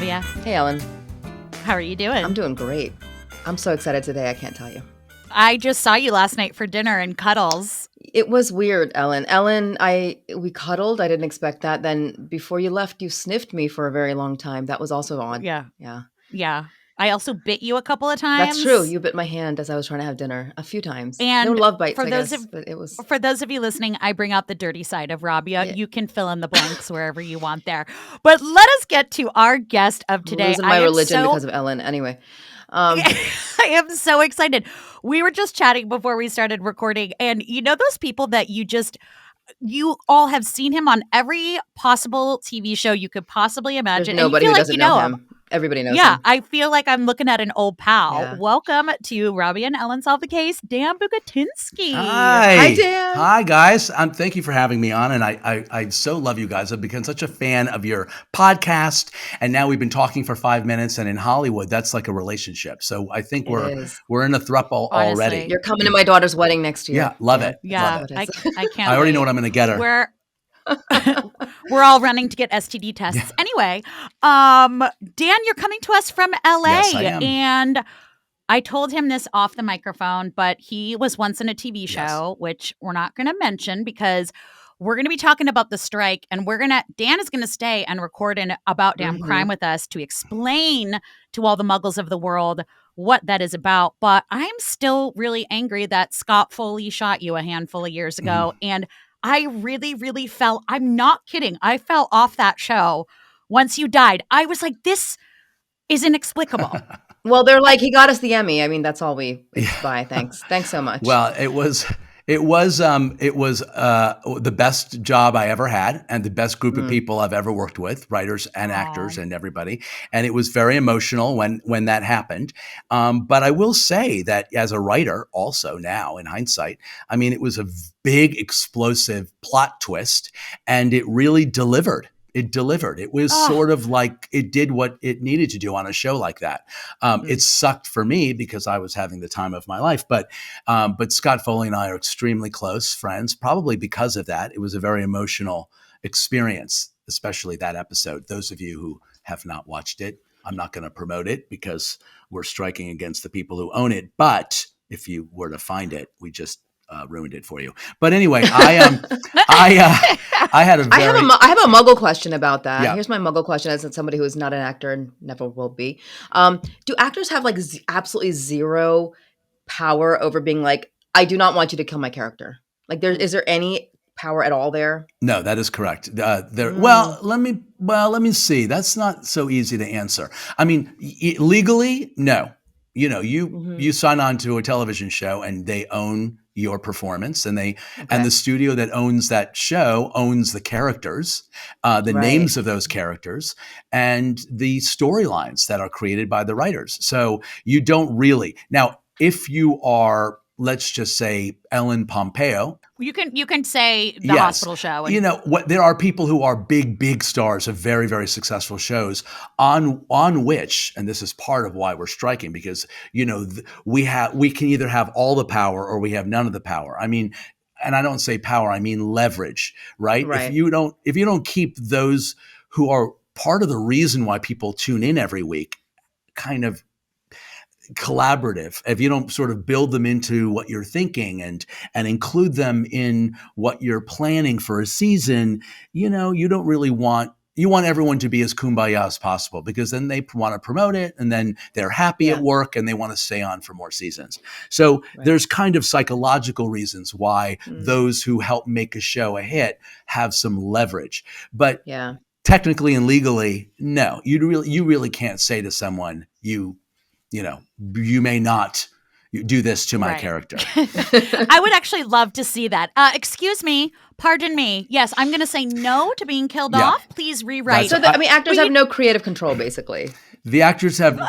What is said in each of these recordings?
Rabia. Hey, Ellyn. How are you doing? I'm doing great. I'm so excited today, I can't tell you. I just saw you last night for dinner and cuddles. It was weird, Ellyn. We cuddled. I didn't expect that. Then before you left, you sniffed me for a very long time. That was also odd. Yeah. I also bit you a couple of times. That's true. You bit my hand as I was trying to have dinner a few times. And they were love bites, for I those guess, of, but it was... For those of you listening, I bring out the dirty side of Rabia. Yeah. You can fill in the blanks wherever you want there. But let us get to our guest of today. I'm losing my religion because of Ellyn. Anyway. I am so excited. We were just chatting before we started recording, and you know those people that you all have seen him on every possible TV show you could possibly imagine. There's nobody and you feel who like doesn't you know him. him. Everybody knows him. Yeah, I feel like I'm looking at an old pal. Yeah. Welcome to Rabia and Ellyn Solve the Case, Dan Bucatinsky. Hi, Dan. Hi, guys. Thank you for having me on, and I so love you guys. I've become such a fan of your podcast, and now we've been talking for 5 minutes, and in Hollywood, that's like a relationship. So I think we're in a thruple already. You're coming to my daughter's wedding next year. Yeah, love it. Yeah, love it. I can't. I already know what I'm going to get her. We're all running to get STD tests. Yeah. Anyway, Dan, you're coming to us from LA. Yes, I am. And I told him this off the microphone, but he was once in a TV show, which we're not going to mention because we're going to be talking about the strike, and Dan is going to stay and record an About Damn Crime with us to explain to all the muggles of the world what that is about. But I'm still really angry that Scott Foley shot you a handful of years ago. And I really, really I'm not kidding. I fell off that show once you died. I was like, this is inexplicable. Well, they're like, he got us the Emmy. I mean, that's all we buy. Thanks so much. Well, it was the best job I ever had, and the best group of people I've ever worked with, writers and actors and everybody. And it was very emotional when that happened. But I will say that as a writer, also now in hindsight, I mean, it was a big explosive plot twist, and it really delivered. It delivered. It was sort of like it did what it needed to do on a show like that. It sucked for me because I was having the time of my life. But Scott Foley and I are extremely close friends, probably because of that. It was a very emotional experience, especially that episode. Those of you who have not watched it, I'm not going to promote it because we're striking against the people who own it. But if you were to find it, we just ruined it for you. But anyway, I have a Muggle question about that. Yeah. Here's my Muggle question as somebody who is not an actor and never will be. Do actors have like absolutely zero power over being like, I do not want you to kill my character? Like, is there any power at all there? No, that is correct. Well, let me see. That's not so easy to answer. I mean, legally, no. You know, you sign on to a television show and they own your performance, and and the studio that owns that show owns the characters, the names of those characters, and the storylines that are created by the writers. So you don't really. Now, if you are, let's just say, Ellen Pompeo. You can say the hospital show. And, there are people who are big stars of very, very successful shows on which, and this is part of why we're striking, because, we can either have all the power or we have none of the power. I mean, and I don't say power, I mean leverage, right? If you don't keep those who are part of the reason why people tune in every week kind of collaborative, if you don't sort of build them into what you're thinking and include them in what you're planning for a season, you don't really want everyone to be as kumbaya as possible, because then they want to promote it and then they're happy at work and they want to stay on for more seasons. So there's kind of psychological reasons why those who help make a show a hit have some leverage. But technically and legally, no, you really can't say to someone, you may not do this to my character. I would actually love to see that. Excuse me. Pardon me. Yes, I'm going to say no to being killed off. Please rewrite. So, actors have no creative control, basically. The actors have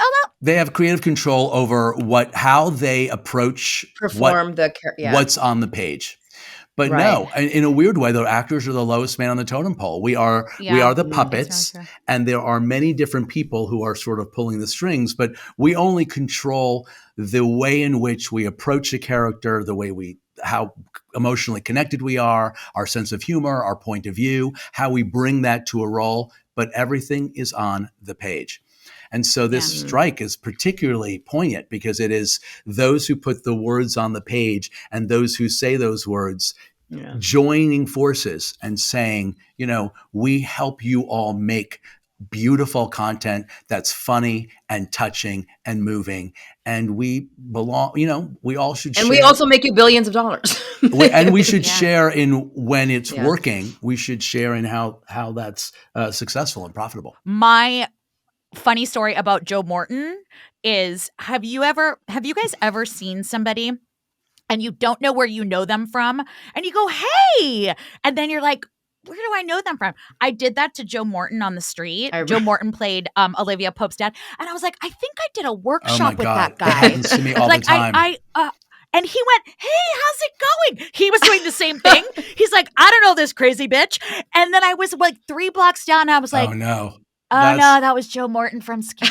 creative control over how they perform what's on the page. But no, in a weird way, the actors are the lowest man on the totem pole. We are the puppets, and there are many different people who are sort of pulling the strings, but we only control the way in which we approach a character, the way we how emotionally connected we are, our sense of humor, our point of view, how we bring that to a role, but everything is on the page. And so this strike is particularly poignant because it is those who put the words on the page and those who say those words joining forces and saying, we help you all make beautiful content that's funny and touching and moving. And we belong, we all should share. And we also make you billions of dollars. And we should share in when it's working. We should share in how that's successful and profitable. My funny story about Joe Morton is, have you guys ever seen somebody and you don't know where you know them from and you go, hey, and then you're like, where do I know them from? I did that to Joe Morton on the street. Joe Morton played Olivia Pope's dad. And I was like, I think I did a workshop with that guy. That happens to me all the time. And he went, hey, how's it going? He was doing the same thing. He's like, I don't know this crazy bitch. And then I was like 3 blocks down. And I was like, oh no, that was Joe Morton from Skin.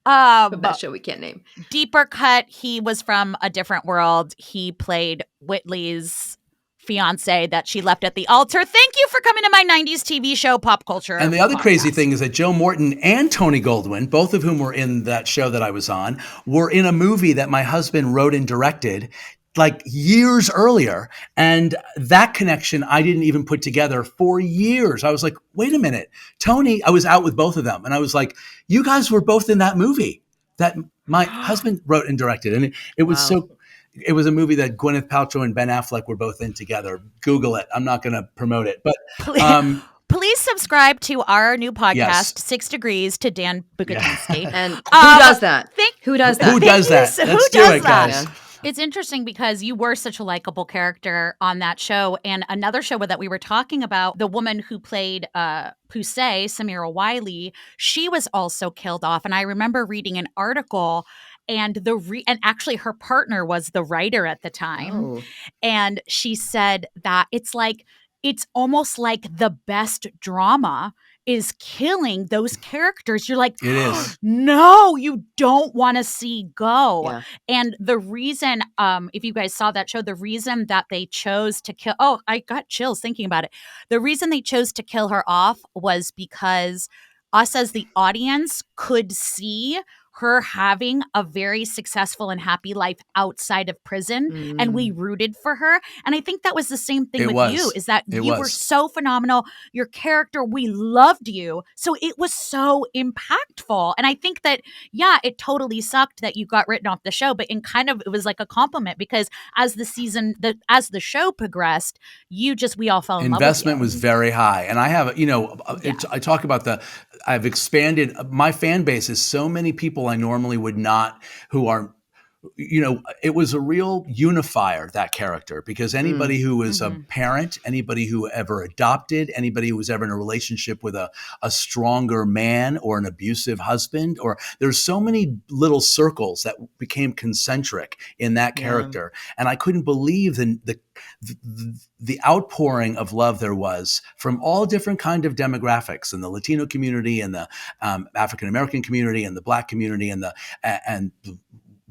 That show we can't name. Deeper cut, he was from a different world. He played Whitley's fiance that she left at the altar. Thank you for coming to my 90s TV show, Pop Culture. And the other crazy thing is that Joe Morton and Tony Goldwyn, both of whom were in that show that I was on, were in a movie that my husband wrote and directed like years earlier. And that connection I didn't even put together for years. I was like, wait a minute, Tony, I was out with both of them. And I was like, you guys were both in that movie that my husband wrote and directed. And it was it was a movie that Gwyneth Paltrow and Ben Affleck were both in together. Google it. I'm not going to promote it, but please subscribe to our new podcast, 6 Degrees to Dan Bucatinsky. And who does that? Who does that? Let's do it, guys. Yeah. It's interesting because you were such a likable character on that show. And another show that we were talking about, the woman who played Pusey, Samira Wiley, she was also killed off. And I remember reading an article, and and actually her partner was the writer at the time. Oh. And she said that it's almost like the best drama is killing those characters. You're like, it is. No, you don't want to see go. Yeah. And the reason, if you guys saw that show, the reason that they chose to kill, I got chills thinking about it. The reason they chose to kill her off was because us as the audience could see her having a very successful and happy life outside of prison, and we rooted for her. And I think that was the same thing with you, is that you were so phenomenal. Your character, we loved you. So it was so impactful. And I think that, it totally sucked that you got written off the show, but it was like a compliment, because as the show progressed, we all fell in love with you. Investment was very high. And I have, I talk about I've expanded. My fan base is so many people I normally would not, who are, it was a real unifier, that character, because anybody who was a parent, anybody who ever adopted, anybody who was ever in a relationship with a stronger man or an abusive husband, or there's so many little circles that became concentric in that character. And I couldn't believe the outpouring of love there was from all different kind of demographics, in the Latino community and the African-American community and the Black community and the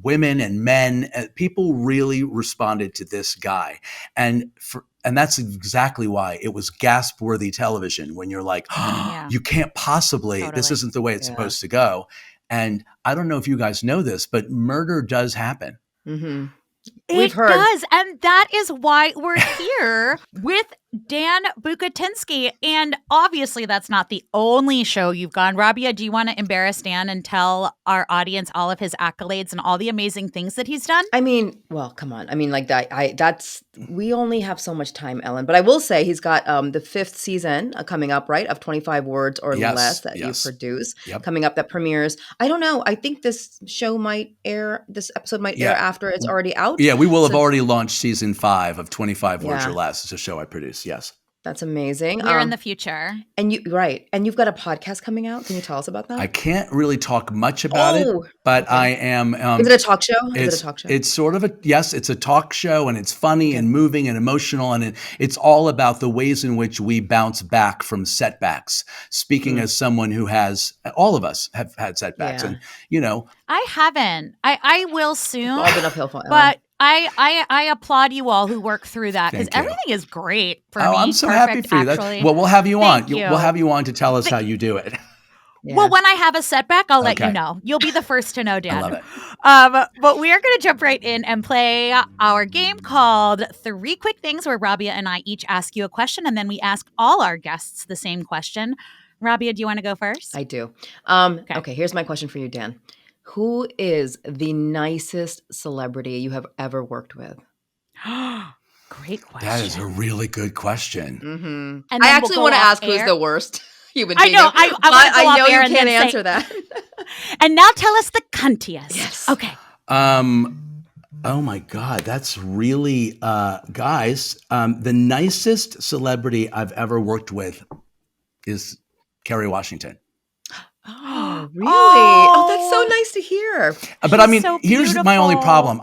women and men. People really responded to this guy. And that's exactly why it was gasp-worthy television, when you're like, you can't possibly, this isn't the way it's supposed to go. And I don't know if you guys know this, but murder does happen. Mm-hmm. It does. And that is why we're here with Dan Bucatinsky. And obviously that's not the only show you've gone. Rabia, do you want to embarrass Dan and tell our audience all of his accolades and all the amazing things that he's done? I mean, well, come on. I mean, like that, we only have so much time, Ellen. But I will say he's got the 5th season coming up, right? Of 25 words or less that you produce coming up, that premieres. I don't know. I think this episode might air after it's already out. Yeah, we will have already launched season 5 of 25 words or less. It's a show I produce. Yes. That's amazing. We're in the future. And you've got a podcast coming out. Can you tell us about that? I can't really talk much about it, but I am. Is it a talk show? It's sort of it's a talk show, and it's funny and moving and emotional. And it's all about the ways in which we bounce back from setbacks. Speaking as someone who all of us have had setbacks, and I haven't. I will soon. All been uphill for Ellen. But I applaud you all who work through that because Thank you. everything is great for me. I'm so Perfect, happy for you. actually. Well, we'll have you on. Thank you. We'll have you on to tell us how you do it. Yeah. Well, when I have a setback, I'll let you Okay. know. You'll be the first to know, Dan. I love it. But we are going to jump right in and play our game called Three Quick Things, where Rabia and I each ask you a question, and then we ask all our guests the same question. Rabia, do you want to go first? I do. Okay, here's my question for you, Dan. Who is the nicest celebrity you have ever worked with? Great question. That is a really good question. Mm-hmm. And I then actually we'll want to go off ask who's air. the worst human I being. know. I but wanna go I off know air you and can't then say- answer that. And now tell us the cuntiest. Yes. Okay. Oh my God, that's really, guys. The nicest celebrity I've ever worked with is Kerry Washington. Oh, really? Oh, that's so nice to hear. But I mean, so here's my only beautiful. problem.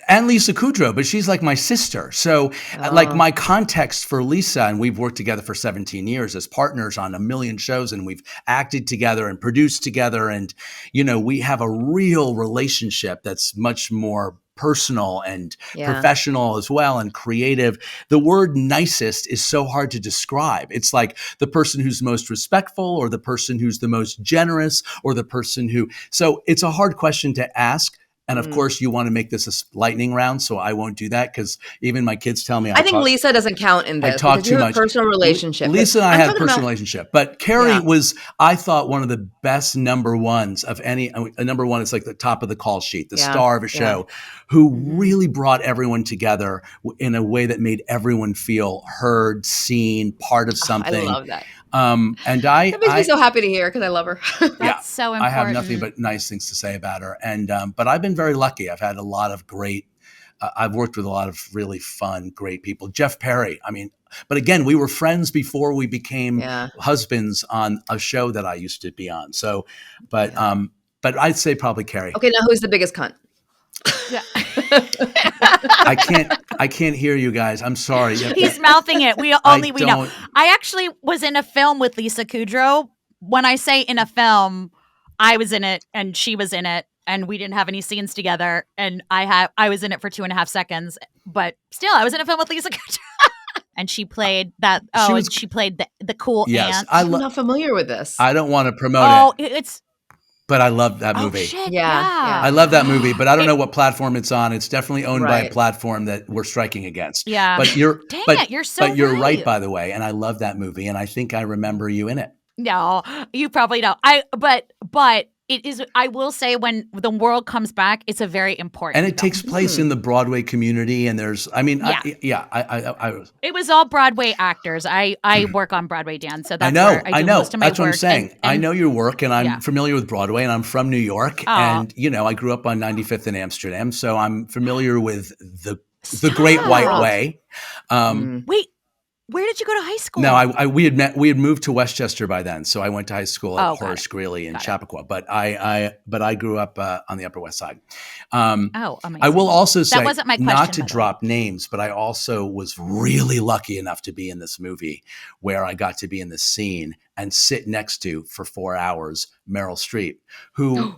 And Lisa Kudrow, but she's like my sister. So like my context for Lisa, and we've worked together for 17 years as partners on a million shows, and we've acted together and produced together. And, you know, we have a real relationship that's much more personal and professional as well, and creative. The word nicest is so hard to describe. It's like the person who's most respectful, or the person who's the most generous, or the person who, so it's a hard question to ask. And of course, you want to make this a lightning round, so I won't do that because even my kids tell me I think Lisa doesn't count in this. I talk because too you have much. a personal relationship. Lisa and I had a personal about, relationship, but Kerry was, I thought, one of the best number ones of any. A number one is like the top of the call sheet, the star of a show, who really brought everyone together in a way that made everyone feel heard, seen, part of something. I love that. And that makes me so happy to hear because I love her. That's so important. I have nothing but nice things to say about her. And but I've been very lucky. I've had a lot of great. I've worked with a lot of really fun, great people. Jeff Perry. I mean, but again, we were friends before we became husbands on a show that I used to be on. So, but I'd say probably Kerry. Okay, now who's the biggest cunt? Yeah. I can't hear you guys. I'm sorry. He's mouthing it. We know. I actually was in a film with Lisa Kudrow. When I say in a film, I was in it and she was in it, and we didn't have any scenes together. And I was in it for 2.5 seconds, but still, I was in a film with Lisa Kudrow. And she played that. She played the cool aunt. I'm not familiar with this. I don't want to promote it. But I love that movie. Oh, shit, yeah. I love that movie, but I don't know what platform it's on. It's definitely owned by a platform that we're striking against. Yeah. But you're you're right, by the way, and I love that movie, and I think I remember you in it. No, you probably don't. But it is. I will say, when the world comes back, it's a very important. And it takes place in the Broadway community, and there's, I mean, It was all Broadway actors. I work on Broadway, Dan, so that's I know. where I do most of my That's work. what I'm saying. And I know your work, and I'm familiar with Broadway, and I'm from New York, and you know, I grew up on 95th in Amsterdam, so I'm familiar with the Great White Way. Wait. Where did you go to high school? No, we had moved to Westchester by then, so I went to high school at Horace Greeley in Chappaqua. But I grew up on the Upper West Side. Amazing. I will also say, that wasn't my question, not to drop names, but I also was really lucky enough to be in this movie where I got to be in this scene and sit next to for 4 hours Meryl Streep, who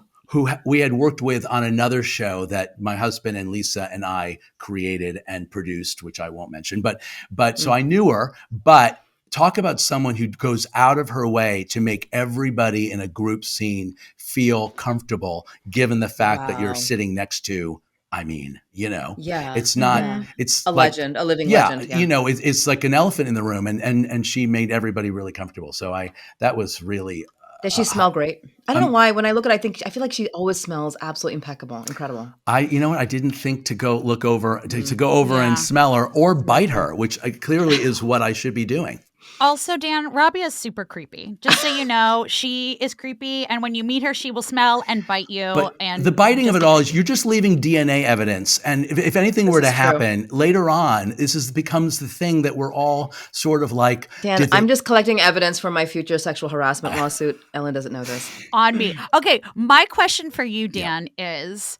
we had worked with on another show that my husband and Lisa and I created and produced, which I won't mention. But so I knew her, but talk about someone who goes out of her way to make everybody in a group scene feel comfortable, given the fact that you're sitting next to, I mean, you know, it's not, it's a legend, a living legend. Yeah. You know, it's like an elephant in the room, and she made everybody really comfortable. So that was really, does she smell great? I don't know why. When I look at it, I feel like she always smells absolutely impeccable, incredible. You know what? I didn't think to go look over, to go over and smell her or bite her, which clearly is what I should be doing. Also, Dan, Rabia is super creepy. Just so you know, she is creepy, and when you meet her, she will smell and bite you. But and the biting of it all is you're just leaving DNA evidence, and if anything were to happen later on, becomes the thing that we're all sort of like. Dan, I'm just collecting evidence for my future sexual harassment lawsuit. Ellyn doesn't know this. On me. Okay, my question for you, Dan, is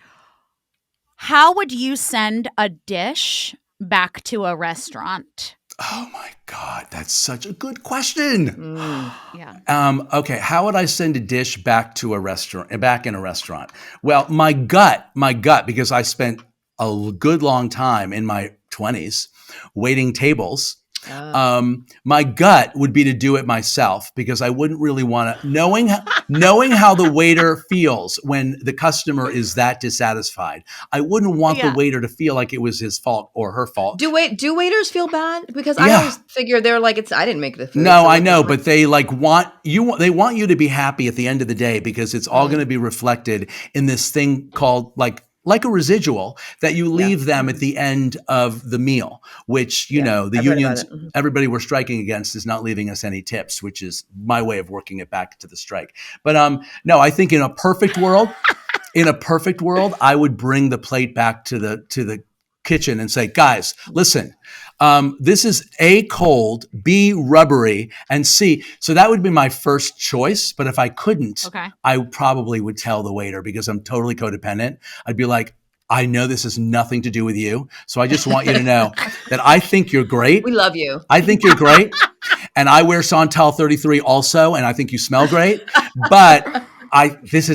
how would you send a dish back to a restaurant? Oh my God, that's such a good question. Yeah. Okay, how would I send a dish back to a restaurant, back in a restaurant? Well, my gut, because I spent a good long time in my 20s waiting tables. My gut would be to do it myself because I wouldn't really want to, knowing how the waiter feels when the customer is that dissatisfied. I wouldn't want the Yeah. waiter to feel like it was his fault or her fault. Do waiters feel bad? Because I Yeah. always figure they're like, I didn't make the food. No, so I what's know, the but they like they want you to be happy at the end of the day because it's all going to be reflected in this thing called like a residual that you leave them at the end of the meal, which, you know, the I've read about unions, it. Mhm. everybody we're striking against is not leaving us any tips, which is my way of working it back to the strike. But no, I think in a perfect world, I would bring the plate back to the kitchen and say, guys, listen, this is A, cold, B, rubbery, and C. So that would be my first choice. But if I couldn't, Okay. I probably would tell the waiter because I'm totally codependent. I'd be like, I know this has nothing to do with you. So I just want you to know that I think you're great. We love you. I think you're great. And I wear Santal 33 also. And I think you smell great. But this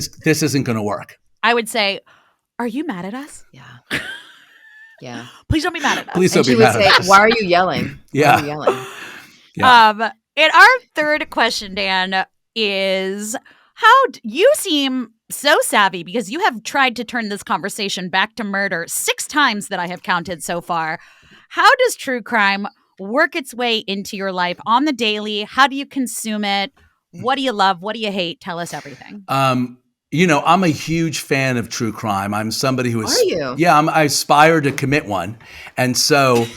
isn't going to work. I would say, are you mad at us? Yeah. Yeah. Please don't be mad at us. Please And don't she be would mad say, at us. why are you yelling? Yeah. Why are you yelling? Yeah. And our third question, Dan, is you seem so savvy because you have tried to turn this conversation back to murder 6 times that I have counted so far. How does true crime work its way into your life on the daily? How do you consume it? What do you love? What do you hate? Tell us everything. You know, I'm a huge fan of true crime. I'm somebody who is. Are you? Yeah, I aspire to commit one. And so,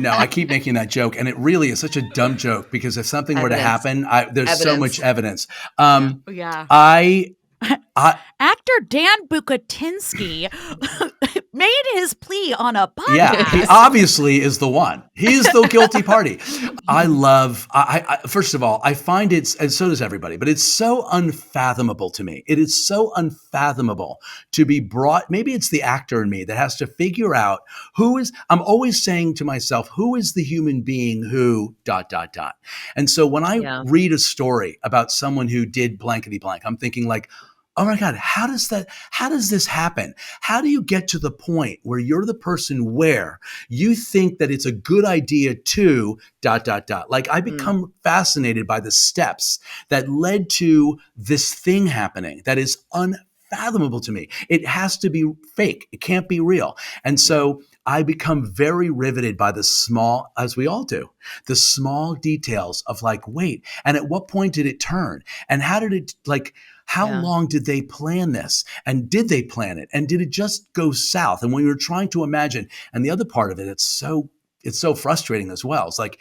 no, I keep making that joke. And it really is such a dumb joke because if something were to Evidence. happen, there's so much evidence. Yeah. I Actor Dan Bucatinsky made his plea on a podcast. Yeah, he obviously is the one. He's the guilty party. First of all, I find it, and so does everybody, but it's so unfathomable to me. It is so unfathomable to be brought, maybe it's the actor in me that has to figure out I'm always saying to myself, who is the human being who ... And so when I read a story about someone who did blankety blank, I'm thinking like, oh my God, how does this happen? How do you get to the point where you're the person where you think that it's a good idea to ... Like I become fascinated by the steps that led to this thing happening that is unfathomable to me. It has to be fake. It can't be real. And so I become very riveted by the small, as we all do, the small details of like, wait, and at what point did it turn? And how did it how long did they plan this? And did they plan it? And did it just go south? And when you're trying to imagine, and the other part of it, it's so frustrating as well. It's like,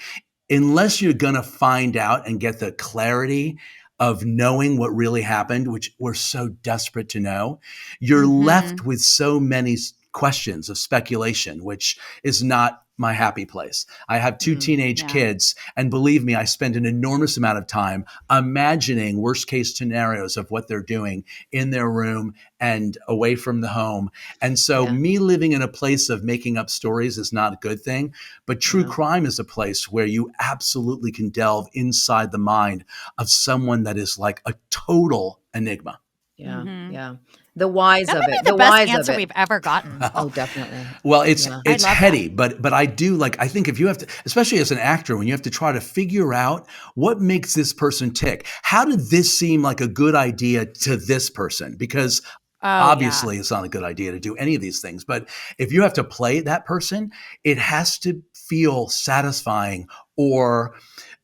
unless you're going to find out and get the clarity of knowing what really happened, which we're so desperate to know, you're left with so many questions of speculation, which is not my happy place. I have 2 teenage kids, and believe me, I spend an enormous amount of time imagining worst case scenarios of what they're doing in their room and away from the home. And so me living in a place of making up stories is not a good thing, but true crime is a place where you absolutely can delve inside the mind of someone that is like a total enigma. Yeah. Yeah. The whys That of might be it. the The best whys answer of it. we've ever gotten. Oh, definitely. Well, it's I love heady, but I do like, I think if you have to, especially as an actor, when you have to try to figure out what makes this person tick, how did this seem like a good idea to this person? Because obviously it's not a good idea to do any of these things, but if you have to play that person, it has to feel satisfying, or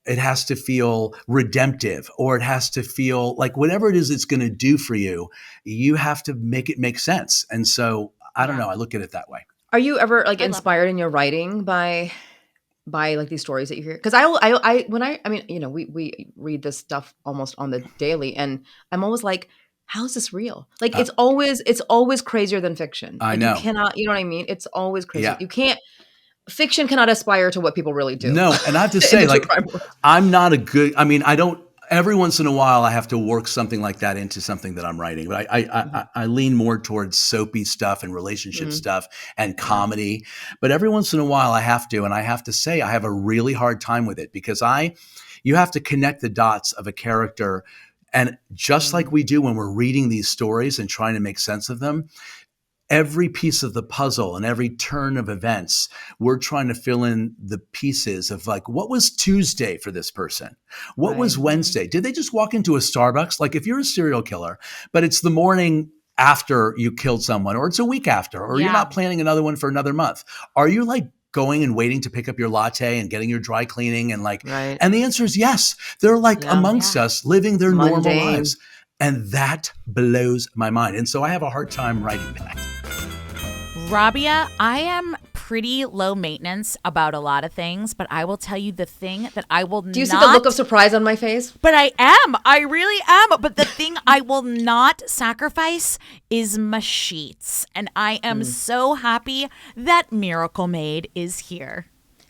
it has to feel redemptive, or it has to feel like whatever it is it's going to do for you, you have to make it make sense. And so I don't know. I look at it that way. Are you ever like inspired in your writing by like these stories that you hear? Because I mean, you know, we read this stuff almost on the daily, and I'm always like, how is this real? Like it's always crazier than fiction. I Like, know. you cannot, you know what I mean? It's always crazy. Yeah. You can't. Fiction cannot aspire to what people really do. No, and I have to in say, the true like, crime world. I'm not a good, I mean, I don't, every once in a while I have to work something like that into something that I'm writing. But I lean more towards soapy stuff and relationship Mhm. stuff and comedy. But every once in a while I have to, and I have to say I have a really hard time with it because you have to connect the dots of a character. And just like we do when we're reading these stories and trying to make sense of them, every piece of the puzzle and every turn of events, we're trying to fill in the pieces of like, what was Tuesday for this person? What was Right. Wednesday? Did they just walk into a Starbucks? Like if you're a serial killer, but it's the morning after you killed someone, or it's a week after, or you're Yeah. not planning another one for another month, are you like going and waiting to pick up your latte and getting your dry cleaning and like, Right. and the answer is yes. They're like Yeah. amongst us living their normal Mundane. lives. And that blows my mind. And so I have a hard time writing that. Rabia, I am pretty low maintenance about a lot of things, but I will tell you the thing that I will Do you see the look of surprise on my face? But I am. I really am. But the thing I will not sacrifice is my sheets. And I am so happy that Miracle Maid is here.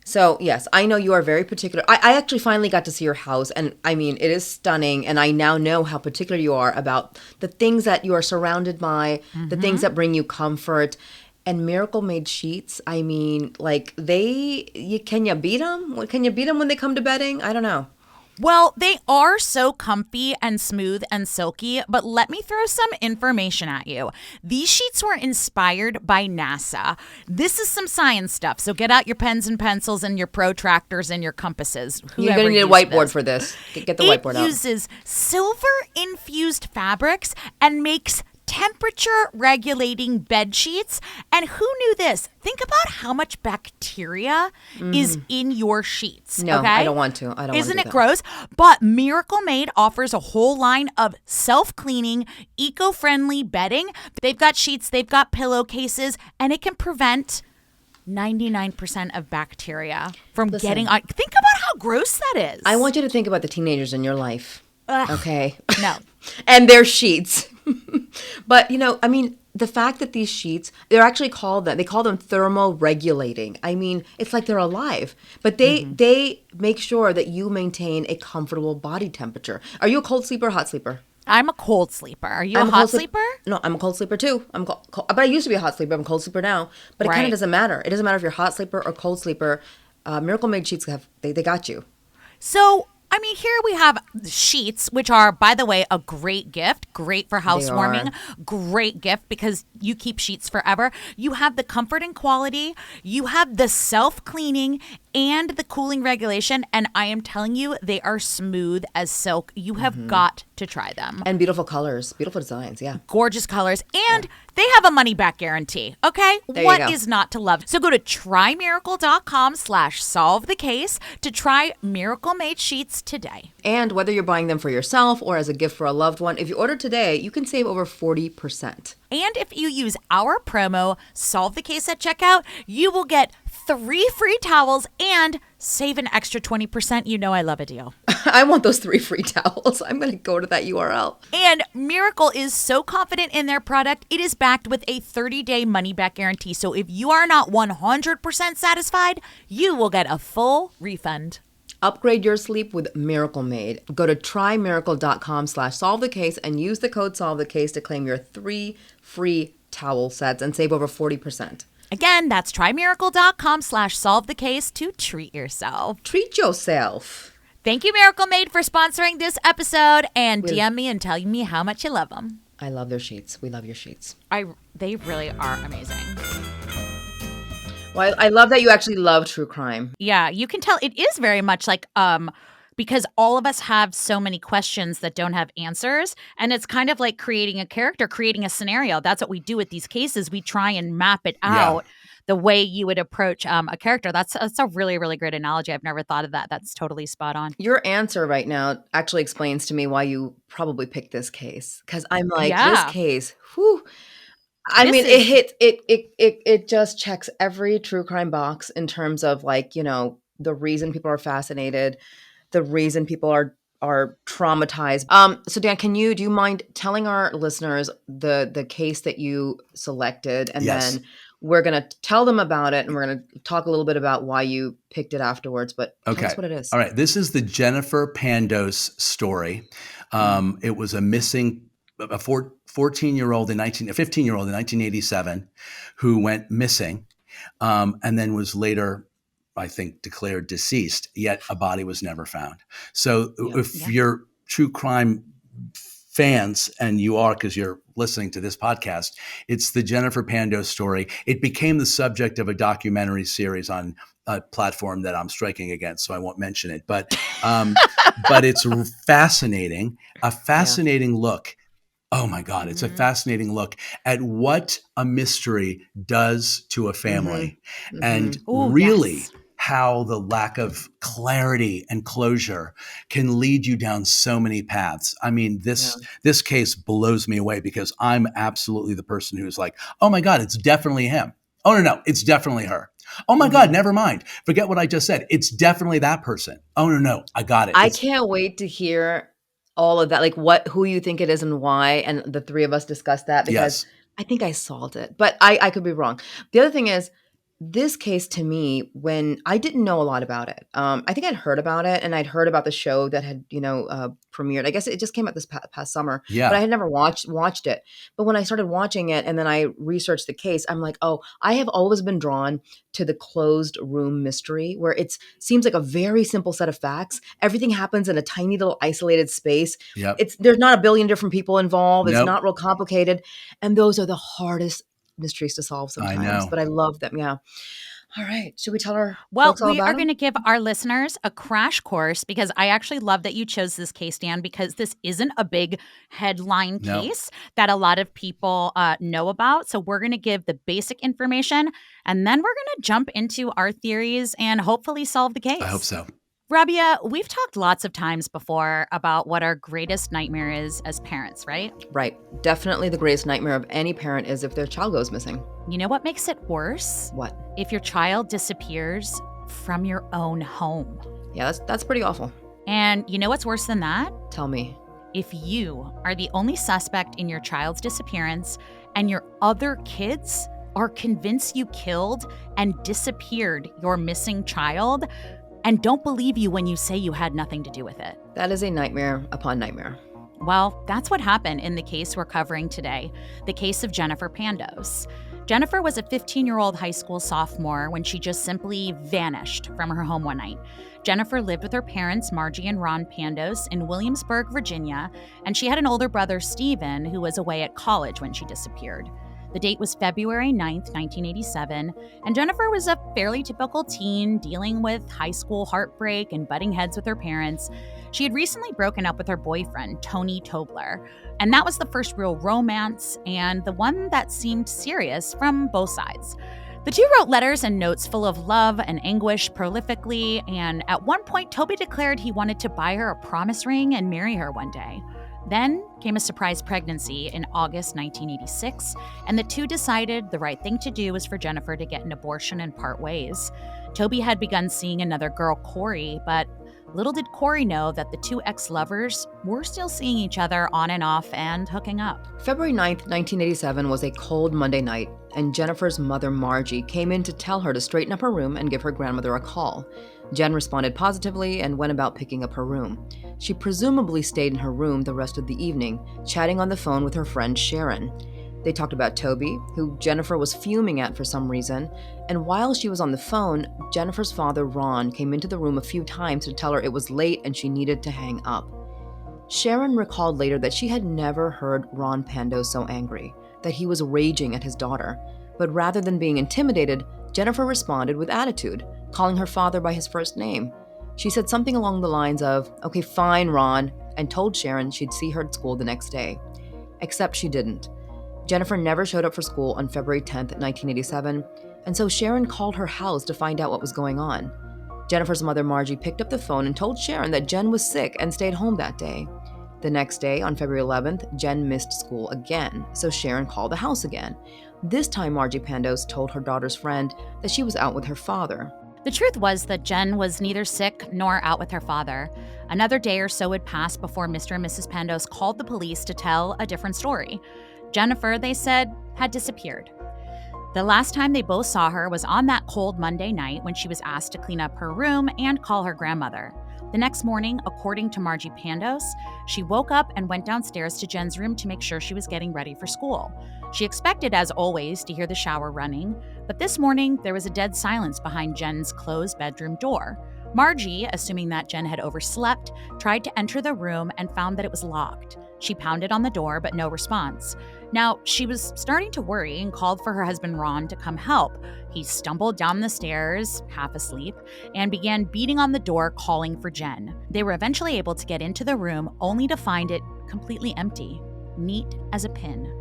So, yes, I know you are very particular. I actually finally got to see your house, and I mean, it is stunning, and I now know how particular you are about the things that you are surrounded by, the things that bring you comfort. And Miracle Made sheets, I mean, like, can you beat them? Can you beat them when they come to bedding? I don't know. Well, they are so comfy and smooth and silky, but let me throw some information at you. These sheets were inspired by NASA. This is some science stuff, so get out your pens and pencils and your protractors and your compasses. You're going to need a whiteboard for this. Get the whiteboard out. It uses silver-infused fabrics and makes temperature regulating bed sheets. And who knew this? Think about how much bacteria is in your sheets. No, okay? I don't want to. Isn't it gross? But Miracle Made offers a whole line of self-cleaning, eco-friendly bedding. They've got sheets, they've got pillowcases, and it can prevent 99% of bacteria from getting on. Think about how gross that is. I want you to think about the teenagers in your life. Ugh. Okay. No. And their sheets. But, I mean, the fact that these sheets, they call them thermoregulating. I mean, it's like they're alive. But they make sure that you maintain a comfortable body temperature. Are you a cold sleeper or hot sleeper? I'm a cold sleeper. Are you a hot sleeper? No, I'm a cold sleeper too. But I used to be a hot sleeper. I'm a cold sleeper now. But it kind of doesn't matter. It doesn't matter if you're a hot sleeper or cold sleeper. Miracle Made sheets they got you. So, I mean, here we have sheets, which are, by the way, a great gift. Great for housewarming. Great gift because you keep sheets forever. You have the comfort and quality. You have the self-cleaning and the cooling regulation. And I am telling you, they are smooth as silk. You have got to try them. And beautiful colors, beautiful designs, yeah. Gorgeous colors. And they have a money-back guarantee, okay? What is not to love? So go to trymiracle.com/solve the case to try Miracle Made sheets today. And whether you're buying them for yourself or as a gift for a loved one, if you order today, you can save over 40%. And if you use our promo, Solve the Case at checkout, you will get 3 free towels and save an extra 20%. You know I love a deal. I want those 3 free towels. I'm going to go to that URL. And Miracle is so confident in their product, it is backed with a 30-day money-back guarantee. So if you are not 100% satisfied, you will get a full refund. Upgrade your sleep with Miracle Made. Go to trymiracle.com/solve the case and use the code solve the case to claim your 3 free towel sets and save over 40%. Again, that's trymiracle.com/solve the case to treat yourself. Treat yourself. Thank you, Miracle Made, for sponsoring this episode. And DM me and tell me how much you love them. I love their sheets. We love your sheets. They really are amazing. Well, I love that you actually love true crime. Yeah, you can tell it is very much like because all of us have so many questions that don't have answers, and it's kind of like creating a character, creating a scenario. That's what we do with these cases. We try and map it out the way you would approach a character. That's a really, really great analogy. I've never thought of that. That's totally spot on. Your answer right now actually explains to me why you probably picked this case, because I'm like, this case, whew. It just checks every true crime box in terms of like, the reason people are fascinated, the reason people are traumatized. So Dan, do you mind telling our listeners the case that you selected and then We're going to tell them about it, and we're going to talk a little bit about why you picked it afterwards. But tell us what it is. All right. This is the Jennifer Pandos story. It was a missing, a 15-year-old in 1987 who went missing and then was later, I think, declared deceased, yet a body was never found. So if you're true crime fans, and you are because you're listening to this podcast, it's the Jennifer Pandos story. It became the subject of a documentary series on a platform that I'm striking against, so I won't mention it. But it's fascinating, a fascinating look. Oh my God, it's a fascinating look at what a mystery does to a family, and really how the lack of clarity and closure can lead you down so many paths. I mean, this case blows me away because I'm absolutely the person who's like, oh my God, it's definitely him. Oh no, it's definitely her. Oh my God, never mind. Forget what I just said. It's definitely that person. Oh no, I got it. I can't wait to hear all of that, like who you think it is and why, and the three of us discuss that, because I think I solved it, but I could be wrong. The other thing is, this case to me, when I didn't know a lot about it, I think I'd heard about it, and I'd heard about the show that had, premiered. I guess it just came out this past summer, but I had never watched it. But when I started watching it and then I researched the case, I'm like, oh, I have always been drawn to the closed room mystery, where it seems like a very simple set of facts. Everything happens in a tiny little isolated space. There's not a billion different people involved. It's not real complicated. And those are the hardest mysteries to solve sometimes, but I love them. Yeah. All right. Should we tell our folks all we about are going to give our listeners a crash course, because I actually love that you chose this case, Dan, because this isn't a big headline case that a lot of people know about. So we're going to give the basic information, and then we're going to jump into our theories and hopefully solve the case. I hope so. Rabia, we've talked lots of times before about what our greatest nightmare is as parents, right? Right. Definitely the greatest nightmare of any parent is if their child goes missing. You know what makes it worse? What? If your child disappears from your own home. Yeah, that's pretty awful. And you know what's worse than that? Tell me. If you are the only suspect in your child's disappearance and your other kids are convinced you killed and disappeared your missing child and don't believe you when you say you had nothing to do with it. That is a nightmare upon nightmare. Well, that's what happened in the case we're covering today, the case of Jennifer Pandos. Jennifer was a 15-year-old high school sophomore when she just simply vanished from her home one night. Jennifer lived with her parents, Margie and Ron Pandos, in Williamsburg, Virginia, and she had an older brother, Stephen, who was away at college when she disappeared. The date was February 9th, 1987, and Jennifer was a fairly typical teen dealing with high school heartbreak and butting heads with her parents. She had recently broken up with her boyfriend, Tony Tobler, and that was the first real romance and the one that seemed serious from both sides. The two wrote letters and notes full of love and anguish prolifically, and at one point, Toby declared he wanted to buy her a promise ring and marry her one day. Then came a surprise pregnancy in August 1986, and the two decided the right thing to do was for Jennifer to get an abortion and part ways. Toby had begun seeing another girl, Corey, but little did Corey know that the two ex-lovers were still seeing each other on and off and hooking up. February 9th, 1987 was a cold Monday night, and Jennifer's mother, Margie, came in to tell her to straighten up her room and give her grandmother a call. Jen responded positively and went about picking up her room. She presumably stayed in her room the rest of the evening, chatting on the phone with her friend Sharon. They talked about Toby, who Jennifer was fuming at for some reason, and while she was on the phone, Jennifer's father, Ron, came into the room a few times to tell her it was late and she needed to hang up. Sharon recalled later that she had never heard Ron Pandos so angry, that he was raging at his daughter, but rather than being intimidated, Jennifer responded with attitude, calling her father by his first name. She said something along the lines of, "Okay, fine, Ron," and told Sharon she'd see her at school the next day. Except she didn't. Jennifer never showed up for school on February 10th, 1987, and so Sharon called her house to find out what was going on. Jennifer's mother, Margie, picked up the phone and told Sharon that Jen was sick and stayed home that day. The next day, on February 11th, Jen missed school again, so Sharon called the house again. This time, Margie Pandos told her daughter's friend that she was out with her father. The truth was that Jen was neither sick nor out with her father. Another day or so had passed before Mr. and Mrs. Pandos called the police to tell a different story. Jennifer, they said, had disappeared. The last time they both saw her was on that cold Monday night when she was asked to clean up her room and call her grandmother. The next morning, according to Margie Pandos, she woke up and went downstairs to Jen's room to make sure she was getting ready for school. She expected, as always, to hear the shower running, but this morning there was a dead silence behind Jen's closed bedroom door. Margie, assuming that Jen had overslept, tried to enter the room and found that it was locked. She pounded on the door, but no response. Now, she was starting to worry and called for her husband Ron to come help. He stumbled down the stairs, half asleep, and began beating on the door, calling for Jen. They were eventually able to get into the room, only to find it completely empty, neat as a pin.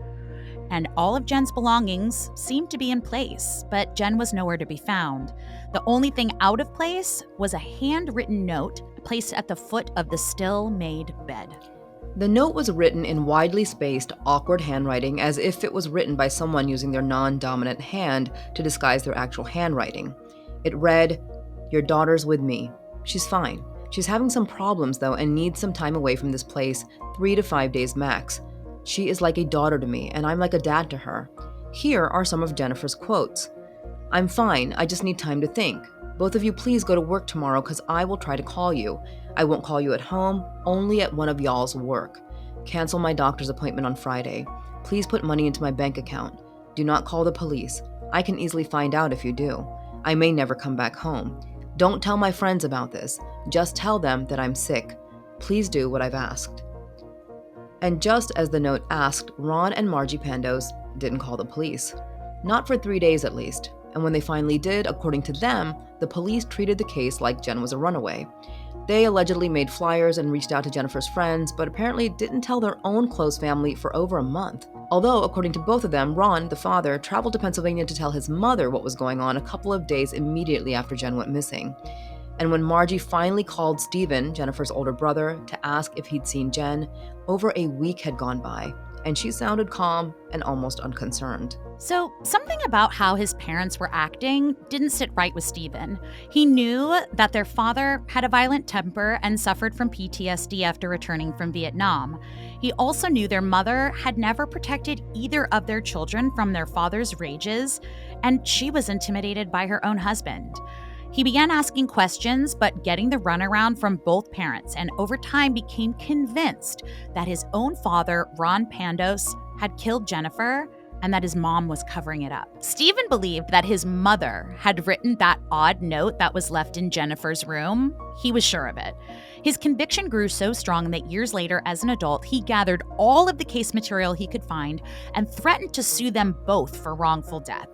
And all of Jen's belongings seemed to be in place, but Jen was nowhere to be found. The only thing out of place was a handwritten note placed at the foot of the still-made bed. The note was written in widely spaced, awkward handwriting, as if it was written by someone using their non-dominant hand to disguise their actual handwriting. It read, "Your daughter's with me. She's fine. She's having some problems, though, and needs some time away from this place, 3 to 5 days max. She is like a daughter to me, and I'm like a dad to her. Here are some of Jennifer's quotes. I'm fine. I just need time to think. Both of you please go to work tomorrow because I will try to call you. I won't call you at home, only at one of y'all's work. Cancel my doctor's appointment on Friday. Please put money into my bank account. Do not call the police. I can easily find out if you do. I may never come back home. Don't tell my friends about this. Just tell them that I'm sick. Please do what I've asked." And just as the note asked, Ron and Margie Pandos didn't call the police. Not for 3 days at least. And when they finally did, according to them, the police treated the case like Jen was a runaway. They allegedly made flyers and reached out to Jennifer's friends, but apparently didn't tell their own close family for over a month. Although, according to both of them, Ron, the father, traveled to Pennsylvania to tell his mother what was going on a couple of days immediately after Jen went missing. And when Margie finally called Stephen, Jennifer's older brother, to ask if he'd seen Jen, over a week had gone by, and she sounded calm and almost unconcerned. So, something about how his parents were acting didn't sit right with Stephen. He knew that their father had a violent temper and suffered from PTSD after returning from Vietnam. He also knew their mother had never protected either of their children from their father's rages, and she was intimidated by her own husband. He began asking questions, but getting the runaround from both parents, and over time became convinced that his own father, Ron Pandos, had killed Jennifer and that his mom was covering it up. Stephen believed that his mother had written that odd note that was left in Jennifer's room. He was sure of it. His conviction grew so strong that years later, as an adult, he gathered all of the case material he could find and threatened to sue them both for wrongful death.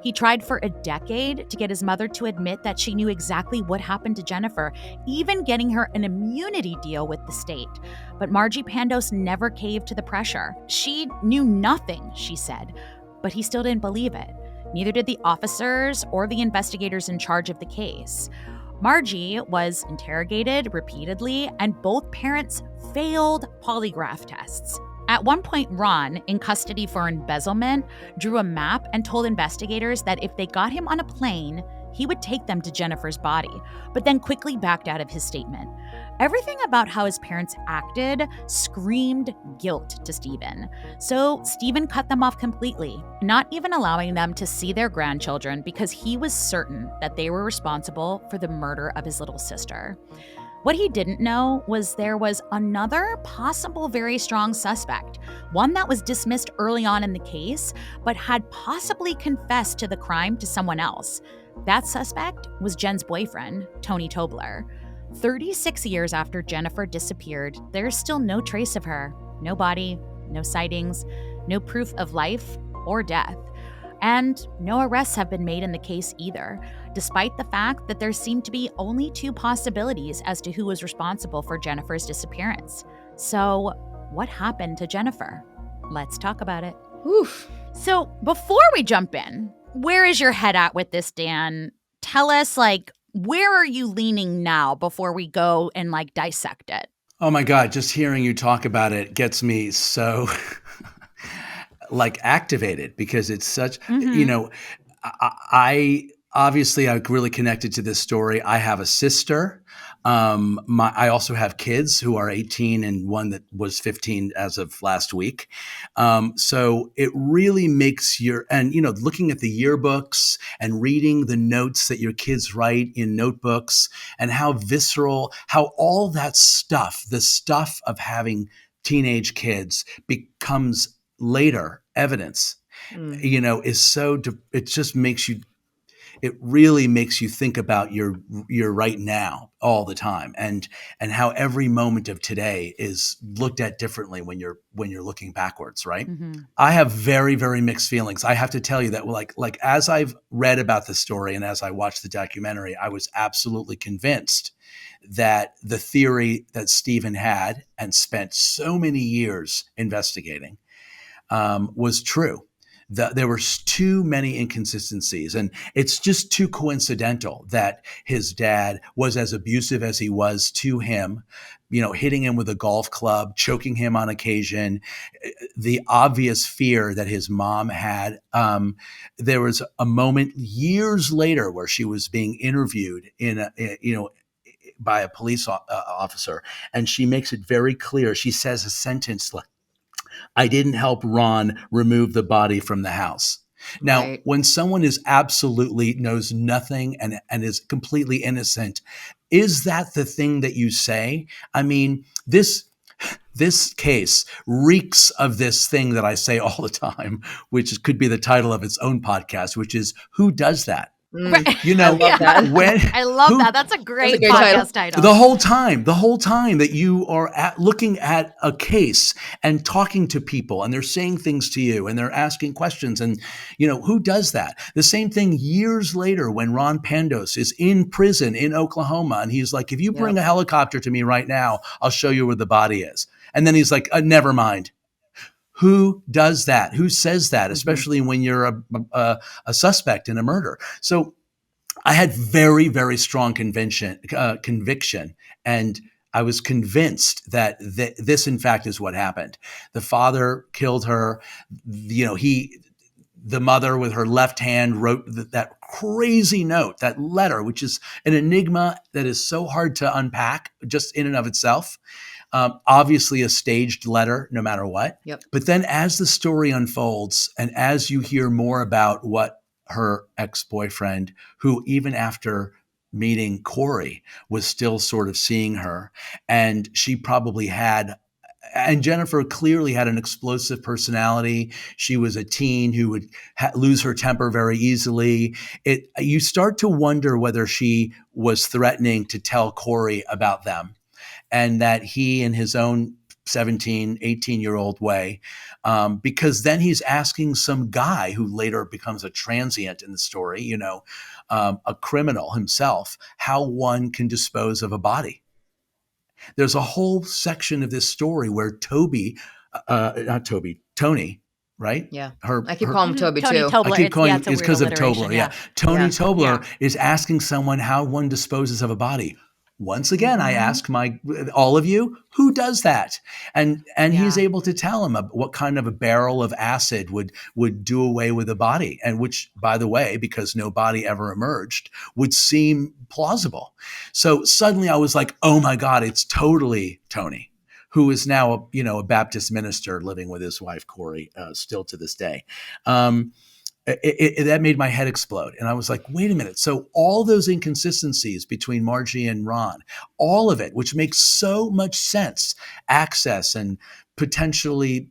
He tried for a decade to get his mother to admit that she knew exactly what happened to Jennifer, even getting her an immunity deal with the state. But Margie Pandos never caved to the pressure. She knew nothing, she said, but he still didn't believe it. Neither did the officers or the investigators in charge of the case. Margie was interrogated repeatedly, and both parents failed polygraph tests. At one point, Ron, in custody for embezzlement, drew a map and told investigators that if they got him on a plane, he would take them to Jennifer's body, but then quickly backed out of his statement. Everything about how his parents acted screamed guilt to Stephen. So Stephen cut them off completely, not even allowing them to see their grandchildren because he was certain that they were responsible for the murder of his little sister. What he didn't know was there was another possible very strong suspect, one that was dismissed early on in the case, but had possibly confessed to the crime to someone else. That suspect was Jen's boyfriend, Tony Tobler. 36 years after Jennifer disappeared, there's still no trace of her. No body, no sightings, no proof of life or death. And no arrests have been made in the case either, despite the fact that there seemed to be only 2 possibilities as to who was responsible for Jennifer's disappearance. So, what happened to Jennifer? Let's talk about it. Oof. So, before we jump in, where is your head at with this, Dan? Tell us, where are you leaning now before we go and dissect it? Oh my God, just hearing you talk about it gets me so activated because it's such, I obviously I really connected to this story. I have a sister. I also have kids who are 18 and one that was 15 as of last week. So it really makes looking at the yearbooks and reading the notes that your kids write in notebooks and how visceral, how all that stuff, the stuff of having teenage kids becomes later evidence, is it just makes you, it really makes you think about your right now all the time, and how every moment of today is looked at differently when you're looking backwards, right? Mm-hmm. I have very, very mixed feelings. I have to tell you that like as I've read about the story and as I watched the documentary, I was absolutely convinced that the theory that Stephen had and spent so many years investigating was true. There were too many inconsistencies, and it's just too coincidental that his dad was as abusive as he was to him, hitting him with a golf club, choking him on occasion, the obvious fear that his mom had. There was a moment years later where she was being interviewed by a police officer, and she makes it very clear. She says a sentence like, "I didn't help Ron remove the body from the house." Now, Right. when someone is absolutely knows nothing and is completely innocent, is that the thing that you say? I mean, this case reeks of this thing that I say all the time, which could be the title of its own podcast, which is, who does that? Right. I love that. I love that. That's a great great podcast title. The whole time that you are looking at a case and talking to people and they're saying things to you and they're asking questions, and who does that? The same thing years later when Ron Pandos is in prison in Oklahoma, and he's like, if you bring a helicopter to me right now, I'll show you where the body is. And then he's like, never mind. Who does that? Who says that? Especially when you're a suspect in a murder. So I had very, very strong conviction, and I was convinced that this, in fact, is what happened. The father killed her. The mother, with her left hand, wrote that crazy note, that letter, which is an enigma that is so hard to unpack just in and of itself. Obviously a staged letter, no matter what. Yep. But then as the story unfolds and as you hear more about what her ex-boyfriend, who even after meeting Corey was still sort of seeing her, and she probably had, and Jennifer clearly had an explosive personality. She was a teen who would lose her temper very easily. You start to wonder whether she was threatening to tell Corey about them, and that he, in his own 17, 18-year-old way, because then he's asking some guy who later becomes a transient in the story, a criminal himself, how one can dispose of a body. There's a whole section of this story where Tony, right? Yeah. I keep calling him Toby Tony too. Tobler. I keep calling it's it's because of Tobler. Yeah. Tony Tobler Yeah. is asking someone how one disposes of a body. Once again, I ask all of you, who does that? And he's able to tell him what kind of a barrel of acid would do away with a body, and which, by the way, because no body ever emerged, would seem plausible. So suddenly I was like, oh my God, it's totally Tony, who is now a Baptist minister living with his wife Corey, still to this day. That made my head explode. And I was like, wait a minute. So all those inconsistencies between Margie and Ron, all of it, which makes so much sense, access and potentially,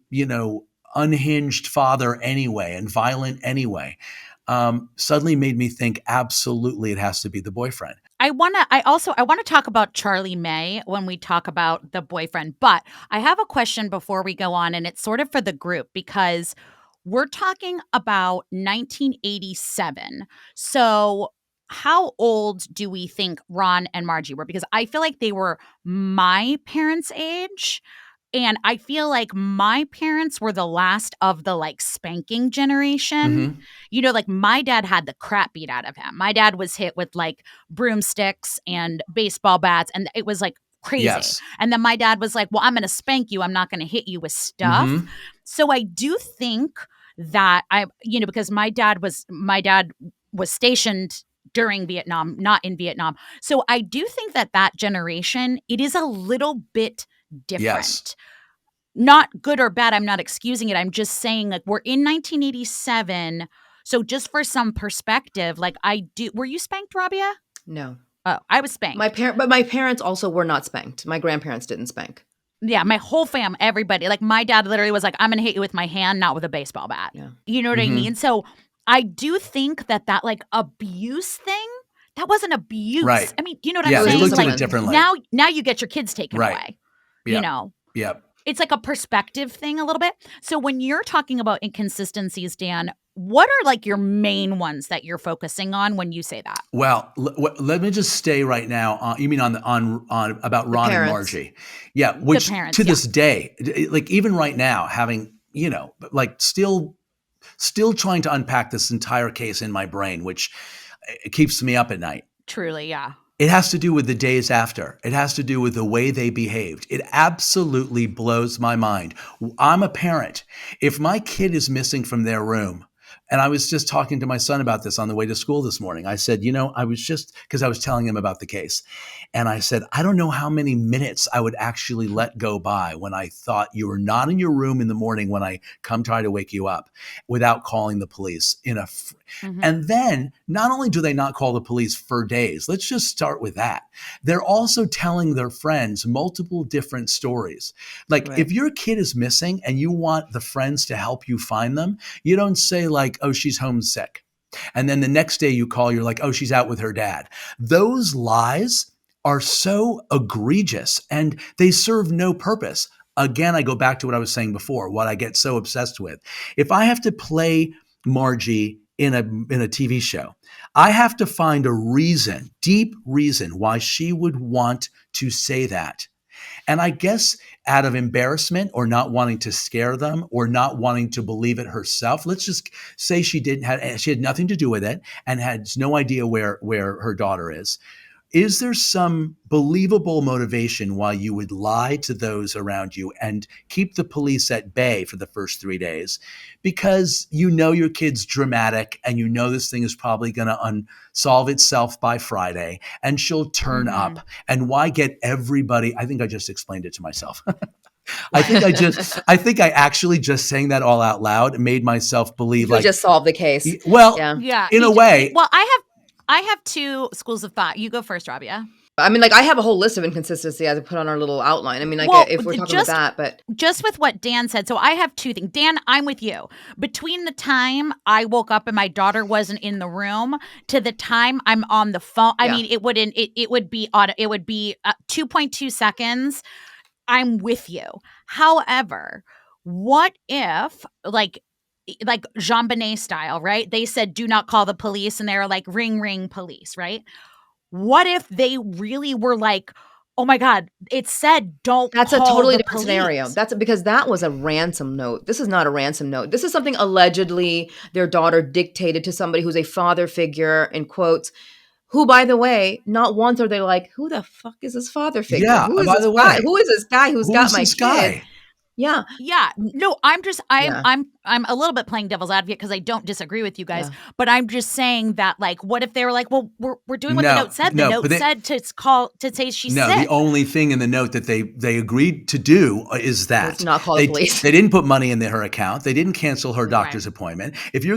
unhinged father anyway, and violent anyway, suddenly made me think absolutely it has to be the boyfriend. I want to talk about Charlie May when we talk about the boyfriend, but I have a question before we go on, and it's sort of for the group, because we're talking about 1987. So how old do we think Ron and Margie were? Because I feel like they were my parents' age. And I feel like my parents were the last of the spanking generation. Mm-hmm. Like my dad had the crap beat out of him. My dad was hit with broomsticks and baseball bats, and it was crazy. Yes. And then my dad was like, well, I'm going to spank you. I'm not going to hit you with stuff. Mm-hmm. So I do think that because my dad was stationed during Vietnam, not in Vietnam. So I do think that generation, it is a little bit different. Yes. Not good or bad. I'm not excusing it. I'm just saying, like, we're in 1987. So just for some perspective, like, were you spanked, Rabia? No. Oh, I was spanked. But my parents also were not spanked. My grandparents didn't spank. Yeah, my whole fam, everybody. Like, my dad literally was like, I'm going to hit you with my hand, not with a baseball bat. Yeah. You know what I mean? So I do think that like abuse thing, that wasn't abuse. Right. I mean, you know what Yeah, I'm they saying? looked at Like, it differently. now you get your kids taken Right. away. Yep. You know? Yep. It's like a perspective thing a little bit. So when you're talking about inconsistencies, Dan, what are like your main ones that you're focusing on when you say that? Well, let me just stay right now. You mean on about Ron and Margie? Yeah, which parents, to this day, like even right now, having like still trying to unpack this entire case in my brain, which it keeps me up at night. Truly, yeah. It has to do with the days after. It has to do with the way they behaved. It absolutely blows my mind. I'm a parent. If my kid is missing from their room, and I was just talking to my son about this on the way to school this morning. I said, because I was telling him about the case. And I said, I don't know how many minutes I would actually let go by when I thought you were not in your room in the morning when I come try to wake you up without calling the police And then not only do they not call the police for days, let's just start with that. They're also telling their friends multiple different stories. Like if your kid is missing and you want the friends to help you find them, you don't say like, oh, she's homesick. And then the next day you call, you're like, oh, she's out with her dad. Those lies are so egregious and they serve no purpose. Again, I go back to what I was saying before, what I get so obsessed with. If I have to play Margie in a TV show, I have to find a reason, deep reason why she would want to say that. And I guess out of embarrassment or not wanting to scare them or not wanting to believe it herself, let's just say she had nothing to do with it and had no idea where her daughter is. Is there some believable motivation why you would lie to those around you and keep the police at bay for the first 3 days? Because you know your kid's dramatic and you know this thing is probably going to unsolve itself by Friday and she'll turn up. And why get everybody? I think I just explained it to myself. I think I actually just saying that all out loud made myself believe you just solved the case. Well, in a way. Well, I have two schools of thought. You go first, Rabia. I mean, like I have a whole list of inconsistency I put on our little outline. I mean, like if we're talking about that, but just with what Dan said. So I have two things. Dan, I'm with you. Between the time I woke up and my daughter wasn't in the room to the time I'm on the phone, I mean, it would be 2.2 seconds. I'm with you. However, what if like JonBenet style, right? They said, do not call the police. And they were like, ring, ring, police, right? What if they really were like, oh my God, it said don't That's call a totally the different police. scenario. That's because that was a ransom note. This is not a ransom note. This is something allegedly their daughter dictated to somebody who's a father figure, in quotes, who, by the way, not once are they like, who the fuck is this father figure? Yeah, Who is by this the guy? way, Who is this guy who's got my kid? Yeah. Yeah. No, I'm a little bit playing devil's advocate because I don't disagree with you guys, but I'm just saying that, like, what if they were like, well, we're doing what the note said. The note said to say she's sick. The only thing in the note that they agreed to do is that let's not call the police. They didn't put money in her account. They didn't cancel her doctor's appointment. If we're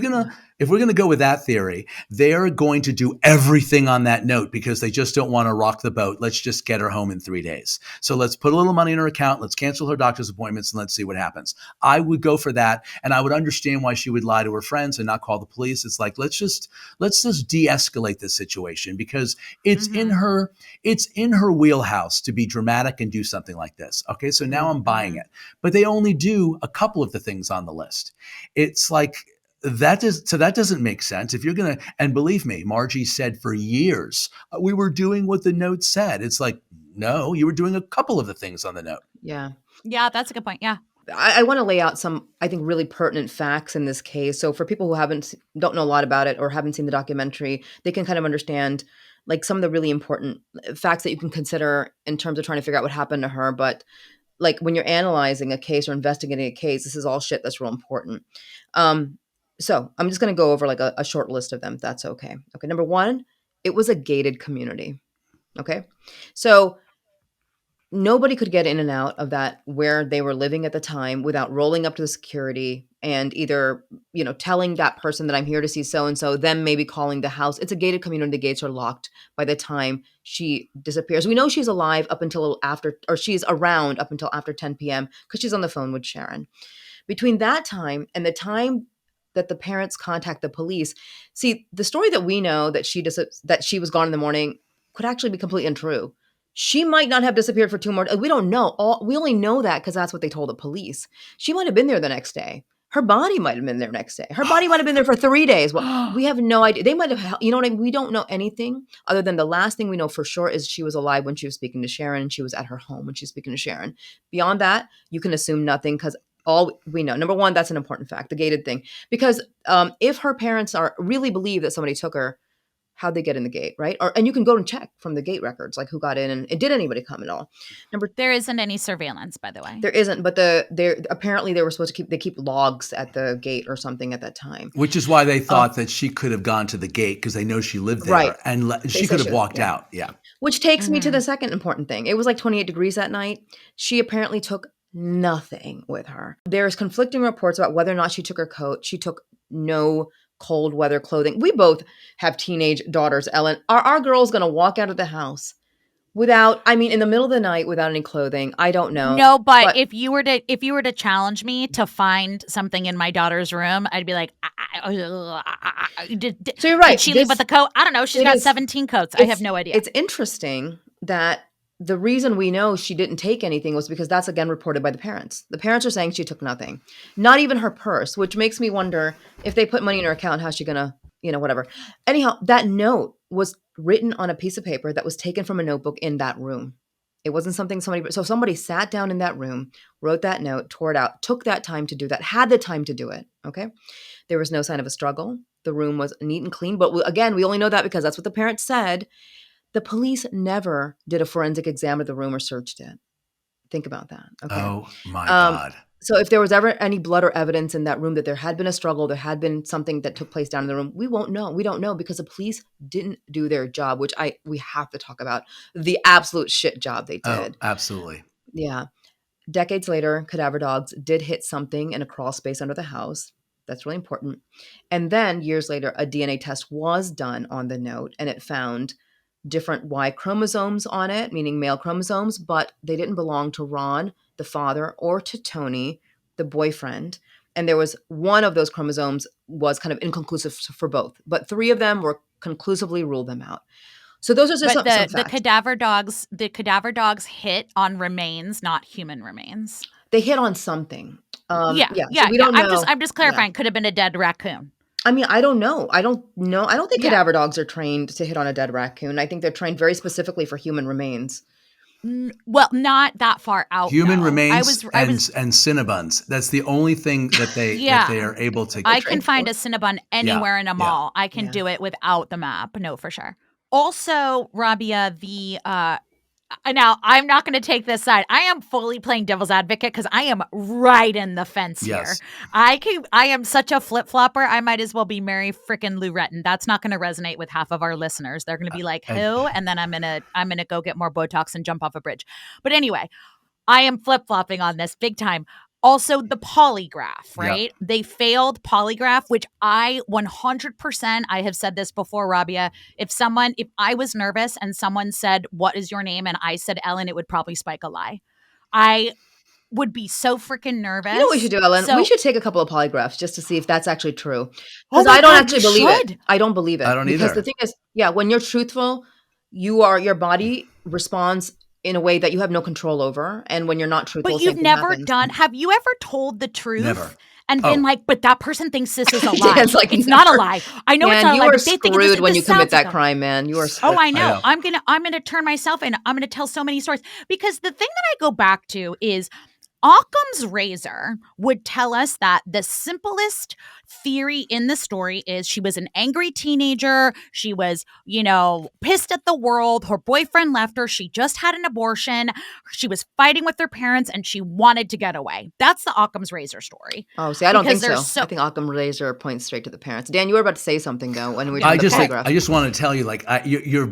gonna go with that theory, they're going to do everything on that note because they just don't want to rock the boat. Let's just get her home in 3 days. So let's put a little money in her account. Let's cancel her doctor's appointments and let's see what happens. I would go for that, and I would understand why she would lie to her friends and not call the police. It's like let's just de-escalate this situation because it's in her wheelhouse to be dramatic and do something like this. Okay, so now I'm buying it, but they only do a couple of the things on the list. It's like. That doesn't make sense. If you're going to, and believe me, Margie said for years, we were doing what the note said. It's like, no, you were doing a couple of the things on the note. Yeah. Yeah, that's a good point. Yeah. I want to lay out some, I think, really pertinent facts in this case. So for people who don't know a lot about it or haven't seen the documentary, they can kind of understand like some of the really important facts that you can consider in terms of trying to figure out what happened to her. But like when you're analyzing a case or investigating a case, this is all shit that's real important. So I'm just going to go over like a short list of them. If that's okay. Okay. Number one, It was a gated community. Okay. So nobody could get in and out of that where they were living at the time without rolling up to the security and either, telling that person that I'm here to see so and so, them maybe calling the house. It's a gated community. The gates are locked by the time she disappears. We know she's alive up until after, or she's around up until after 10 p.m. because she's on the phone with Sharon. Between that time and the time that the parents contact the police, see, the story that we know that she was gone in the morning could actually be completely untrue. She might not have disappeared for 2 more. We don't know. We only know that because that's what they told the police. She might have been there the next day. Her body might have been there next day. Her body might have been there for 3 days. Well, we have no idea. They might have, what I mean? We don't know anything other than the last thing we know for sure is she was alive when she was speaking to Sharon and she was at her home when she was speaking to Sharon. Beyond that, you can assume nothing because all we know. Number one, that's an important fact, the gated thing. Because if her parents really believe that somebody took her, how'd they get in the gate, right? And you can go and check from the gate records, like who got in and did anybody come at all. There isn't any surveillance, by the way. There isn't, but apparently they were supposed to keep logs at the gate or something at that time. Which is why they thought that she could have gone to the gate because they know she lived there, right? And she could have walked out. Yeah. Which takes me to the second important thing. It was like 28 degrees that night. She apparently took nothing with her. There's conflicting reports about whether or not she took her coat. She took no cold weather clothing. We both have teenage daughters, Ellyn. Are our girls going to walk out of the house without, in the middle of the night without any clothing? I don't know. No, but if you were to challenge me to find something in my daughter's room, I'd be like, so you're right. Did she leave with the coat? I don't know. She's got 17 coats. I have no idea. It's interesting that the reason we know she didn't take anything was because that's again reported by the parents. The parents are saying she took nothing, not even her purse, which makes me wonder if they put money in her account, how's she gonna, whatever. Anyhow, that note was written on a piece of paper that was taken from a notebook in that room. It wasn't something somebody sat down in that room, wrote that note, tore it out, took that time to do that, had the time to do it. Okay. There was no sign of a struggle. The room was neat and clean. But again, we only know that because that's what the parents said. The police never did a forensic exam of the room or searched it. Think about that. Okay. Oh my God. So if there was ever any blood or evidence in that room that there had been a struggle, there had been something that took place down in the room, we won't know. We don't know because the police didn't do their job, which we have to talk about. The absolute shit job they did. Oh, absolutely. Yeah. Decades later, cadaver dogs did hit something in a crawl space under the house. That's really important. And then years later, a DNA test was done on the note and it found different Y chromosomes on it, meaning male chromosomes, but they didn't belong to Ron, the father, or to Tony, the boyfriend. And there was one of those chromosomes was kind of inconclusive for both, but 3 of them were conclusively ruled them out. So those are just some facts. The cadaver dogs hit on remains, not human remains. They hit on something. So we don't know. I'm just clarifying. Yeah. Could have been a dead raccoon. I don't know. I don't think cadaver dogs are trained to hit on a dead raccoon. I think they're trained very specifically for human remains. Well, not that far out. Human remains and Cinnabons. That's the only thing that they are able to get. I can find a Cinnabon anywhere in a mall. I can do it without the map. No, for sure. Also, Rabia, now I'm not going to take this side. I am fully playing devil's advocate because I am right in the fence here. I am such a flip flopper. I might as well be Mary frickin' Lou Retton. That's not going to resonate with half of our listeners. They're going to be like, who? And then I'm gonna go get more Botox and jump off a bridge. But anyway, I am flip flopping on this big time. Also, the polygraph, right? Yeah. They failed polygraph, which I 100%, I have said this before, Rabia. If I was nervous and someone said, "What is your name?" and I said Ellyn, it would probably spike a lie. I would be so freaking nervous. You know what we should do, Ellyn? We should take a couple of polygraphs just to see if that's actually true. Because I don't actually believe it. I don't believe it. I don't either. Because the thing is, when you're truthful, your body responds in a way that you have no control over. And when you're not truthful, but you've never have you ever told the truth? Never. And been like, but that person thinks this is a lie. It's not a lie. I know it's not a lie. You are screwed when you commit that crime, man. You are screwed. Oh, I know. I'm gonna turn myself in. I'm gonna tell so many stories. Because the thing that I go back to is Occam's razor would tell us that the simplest theory in the story is she was an angry teenager. She was, pissed at the world. Her boyfriend left her. She just had an abortion. She was fighting with her parents and she wanted to get away. That's the Occam's razor story. Oh, see, I don't think so. I think Occam's razor points straight to the parents. Dan, you were about to say something though when we were doing the polygraph. I just want to tell you,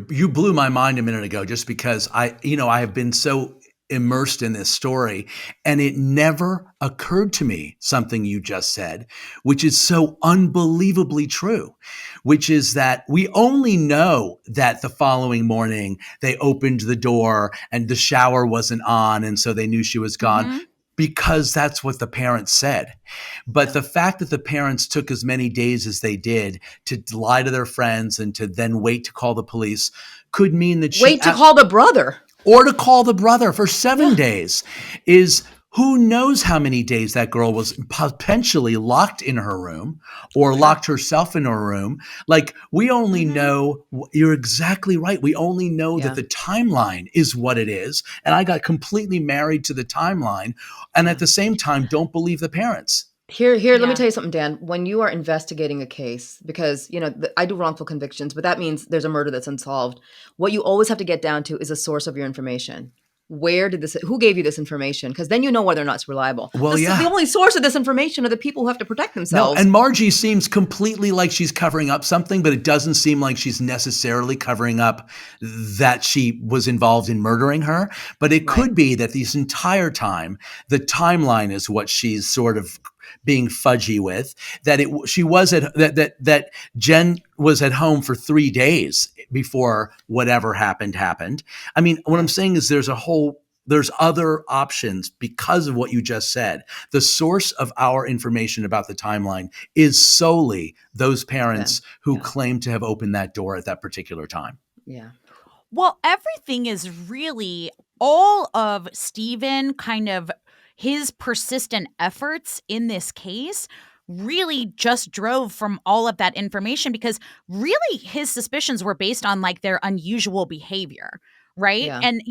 you blew my mind a minute ago, just because I have been so immersed in this story, and it never occurred to me something you just said, which is so unbelievably true, which is that we only know that the following morning they opened the door and the shower wasn't on, and so they knew she was gone. Because that's what the parents said. But the fact that the parents took as many days as they did to lie to their friends and to then wait to call the police could mean that call the brother. Or to call the brother for 7 days is who knows how many days that girl was potentially locked in her room or locked herself in her room. Like, we only know, you're exactly right. We only know that the timeline is what it is. And I got completely married to the timeline. And at the same time, don't believe the parents. Here, let me tell you something, Dan. When you are investigating a case, because, I do wrongful convictions, but that means there's a murder that's unsolved. What you always have to get down to is the source of your information. Who gave you this information? Because then you know whether or not it's reliable. Well, the only source of this information are the people who have to protect themselves. No, and Margie seems completely like she's covering up something, but it doesn't seem like she's necessarily covering up that she was involved in murdering her. But it could be that this entire time, the timeline is what she's sort of being fudgy with, that Jen was at home for 3 days before whatever happened. I mean, what I'm saying is there's other options because of what you just said. The source of our information about the timeline is solely those parents who claim to have opened that door at that particular time. Yeah. Well, everything is really all of Stephen kind of his persistent efforts in this case really just drove from all of that information, because really his suspicions were based on like their unusual behavior, right? Yeah. And,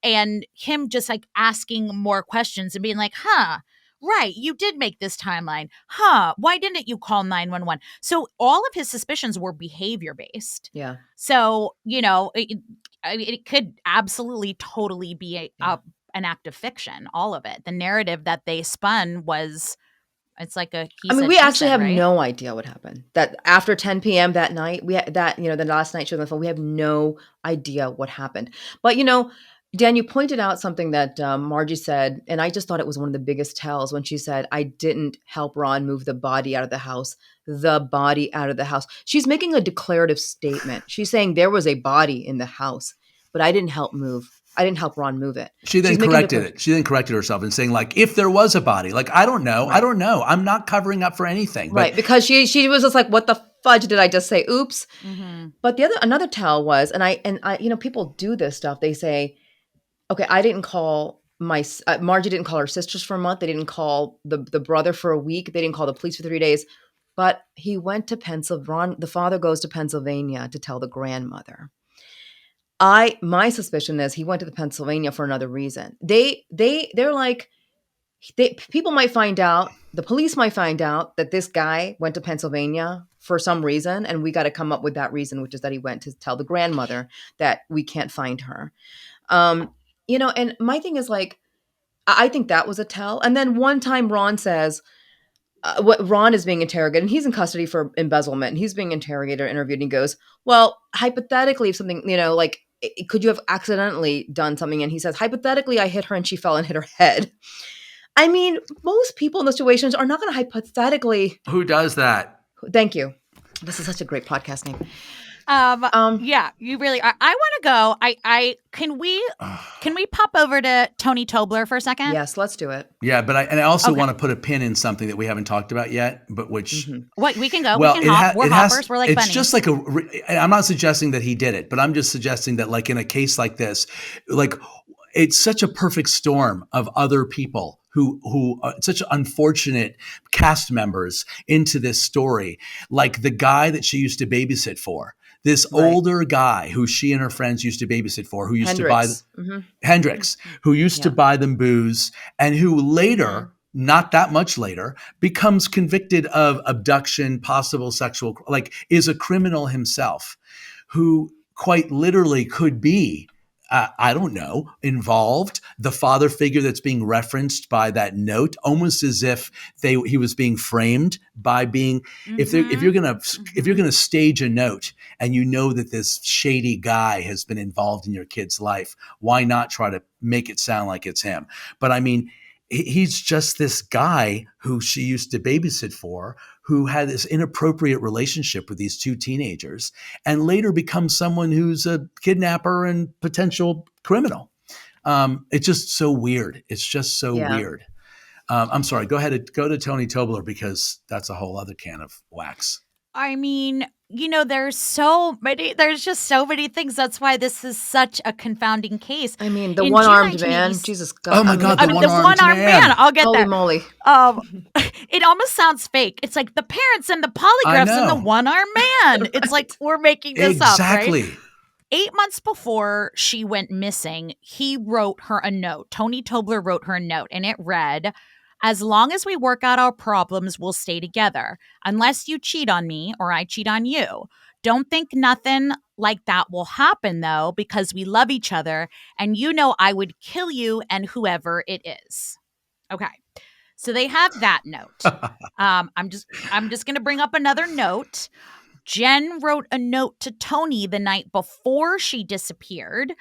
and him just like asking more questions and being like, right, you did make this timeline. Why didn't you call 911? So all of his suspicions were behavior based. Yeah. So, it could absolutely totally be an act of fiction, all of it. The narrative that they spun it's like we actually have no idea what happened. That after 10 p.m. that night, the last night she was on the phone, we have no idea what happened. But, Dan, you pointed out something that Margie said, and I just thought it was one of the biggest tells when she said, I didn't help Ron move the body out of the house. The body out of the house. She's making a declarative statement. She's saying there was a body in the house, but I didn't help Ron move it. She then corrected it. She then corrected herself and saying, like, if there was a body, like, I don't know. Right. I don't know. I'm not covering up for anything. Right. Because she was just like, what the fudge did I just say? Oops. Mm-hmm. But another tell was, and I, people do this stuff. They say, okay, I didn't call Margie didn't call her sisters for a month. They didn't call the brother for a week. They didn't call the police for 3 days. But he went to Pennsylvania. The father goes to Pennsylvania to tell the grandmother. My suspicion is he went to Pennsylvania for another reason. They're like, people might find out, the police might find out that this guy went to Pennsylvania for some reason, and we got to come up with that reason, which is that he went to tell the grandmother that we can't find her. And my thing is like, I think that was a tell. And then one time Ron says, what Ron is being interrogated, and he's in custody for embezzlement, and he's being interrogated or interviewed, and he goes, well, hypothetically, if something, could you have accidentally done something? And he says, hypothetically, I hit her and she fell and hit her head. I mean, most people in those situations are not going to hypothetically. Who does that? Thank you. This is such a great podcast name. Yeah, you really are. I want to go. Can we pop over to Tony Tobler for a second? Yes, let's do it. Yeah, but I also want to put a pin in something that we haven't talked about yet, but which what we can go. Well, we can hop. We're hoppers. We're like it's bunnies. Just like I'm not suggesting that he did it, but I'm just suggesting that, like, in a case like this, like, it's such a perfect storm of other people who such unfortunate cast members into this story, like the guy that she used to babysit for. this Right. older guy who she and her friends used to babysit for, who used to buy Hendrix. Hendrix, who used to Yeah. buy them booze, and who later, not that much later, becomes convicted of abduction, possible sexual, like is a criminal himself, who quite literally could be, I don't know, involved. The father figure that's being referenced by that note, almost as if he was being framed by being. If you're gonna stage a note and you know that this shady guy has been involved in your kid's life, why not try to make it sound like it's him? But I mean, he's just this guy who she used to babysit for, who had this inappropriate relationship with these two teenagers, and later becomes someone who's a kidnapper and potential criminal. It's just so weird. It's just so Yeah. weird. I'm sorry. Go ahead. Go to Tony Tobler, because that's a whole other can of wax. I mean, there's just so many things. That's why this is such a confounding case. I mean, the In one-armed June man. 1980s Jesus God. Oh my God, I mean, the one-armed man. I'll get Holy there. moly. It almost sounds fake. It's like the parents and the polygraphs and the know. one-armed man. It's like we're making this up, right? Exactly. 8 months before she went missing, he wrote her a note. Tony Tobler wrote her a note, and it read, "As long as we work out our problems, we'll stay together. Unless you cheat on me or I cheat on you. Don't think nothing like that will happen, though, because we love each other, and I would kill you and whoever it is." Okay. So they have that note. I'm just going to bring up another note. Jen wrote a note to Tony the night before she disappeared,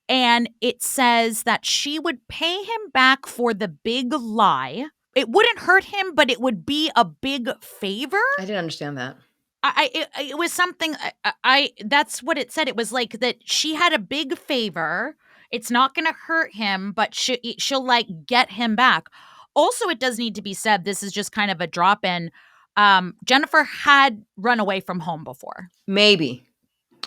and it says that she would pay him back for the big lie. It wouldn't hurt him, but it would be a big favor. I didn't understand that. It was something. That's what it said. It was like that she had a big favor. It's not going to hurt him, but she'll like get him back. Also, it does need to be said, this is just kind of a drop in. Jennifer had run away from home before. Maybe.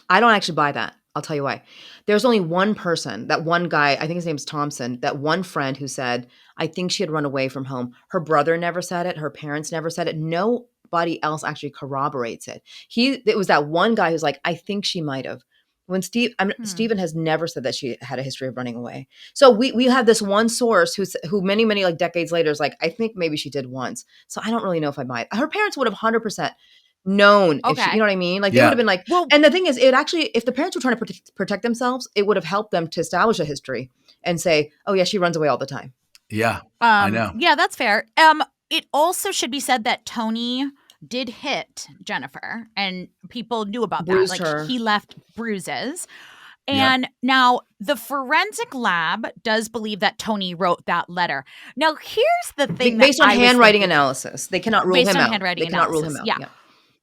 I don't actually buy that. I'll tell you why. There's only one person, that one guy, I think his name's Thompson, that one friend who said, I think she had run away from home. Her brother never said it. Her parents never said it. Nobody else actually corroborates it. It was that one guy who's like, I think she might have. When Stephen has never said that she had a history of running away. So we have this one source who many, many like decades later is like, I think maybe she did once. So I don't really know if I buy it. Her parents would have 100% known if she, you know what I mean? Like they would have been like, well, and the thing is, it actually, if the parents were trying to protect themselves, it would have helped them to establish a history and say, oh yeah, she runs away all the time. Yeah, I know. Yeah, that's fair. It also should be said that Tony did hit Jennifer, and people knew about that. Like her. He left bruises. And now the forensic lab does believe that Tony wrote that letter. Now, here's the thing. Based on handwriting analysis, they cannot rule him out. They cannot rule him out. Yeah.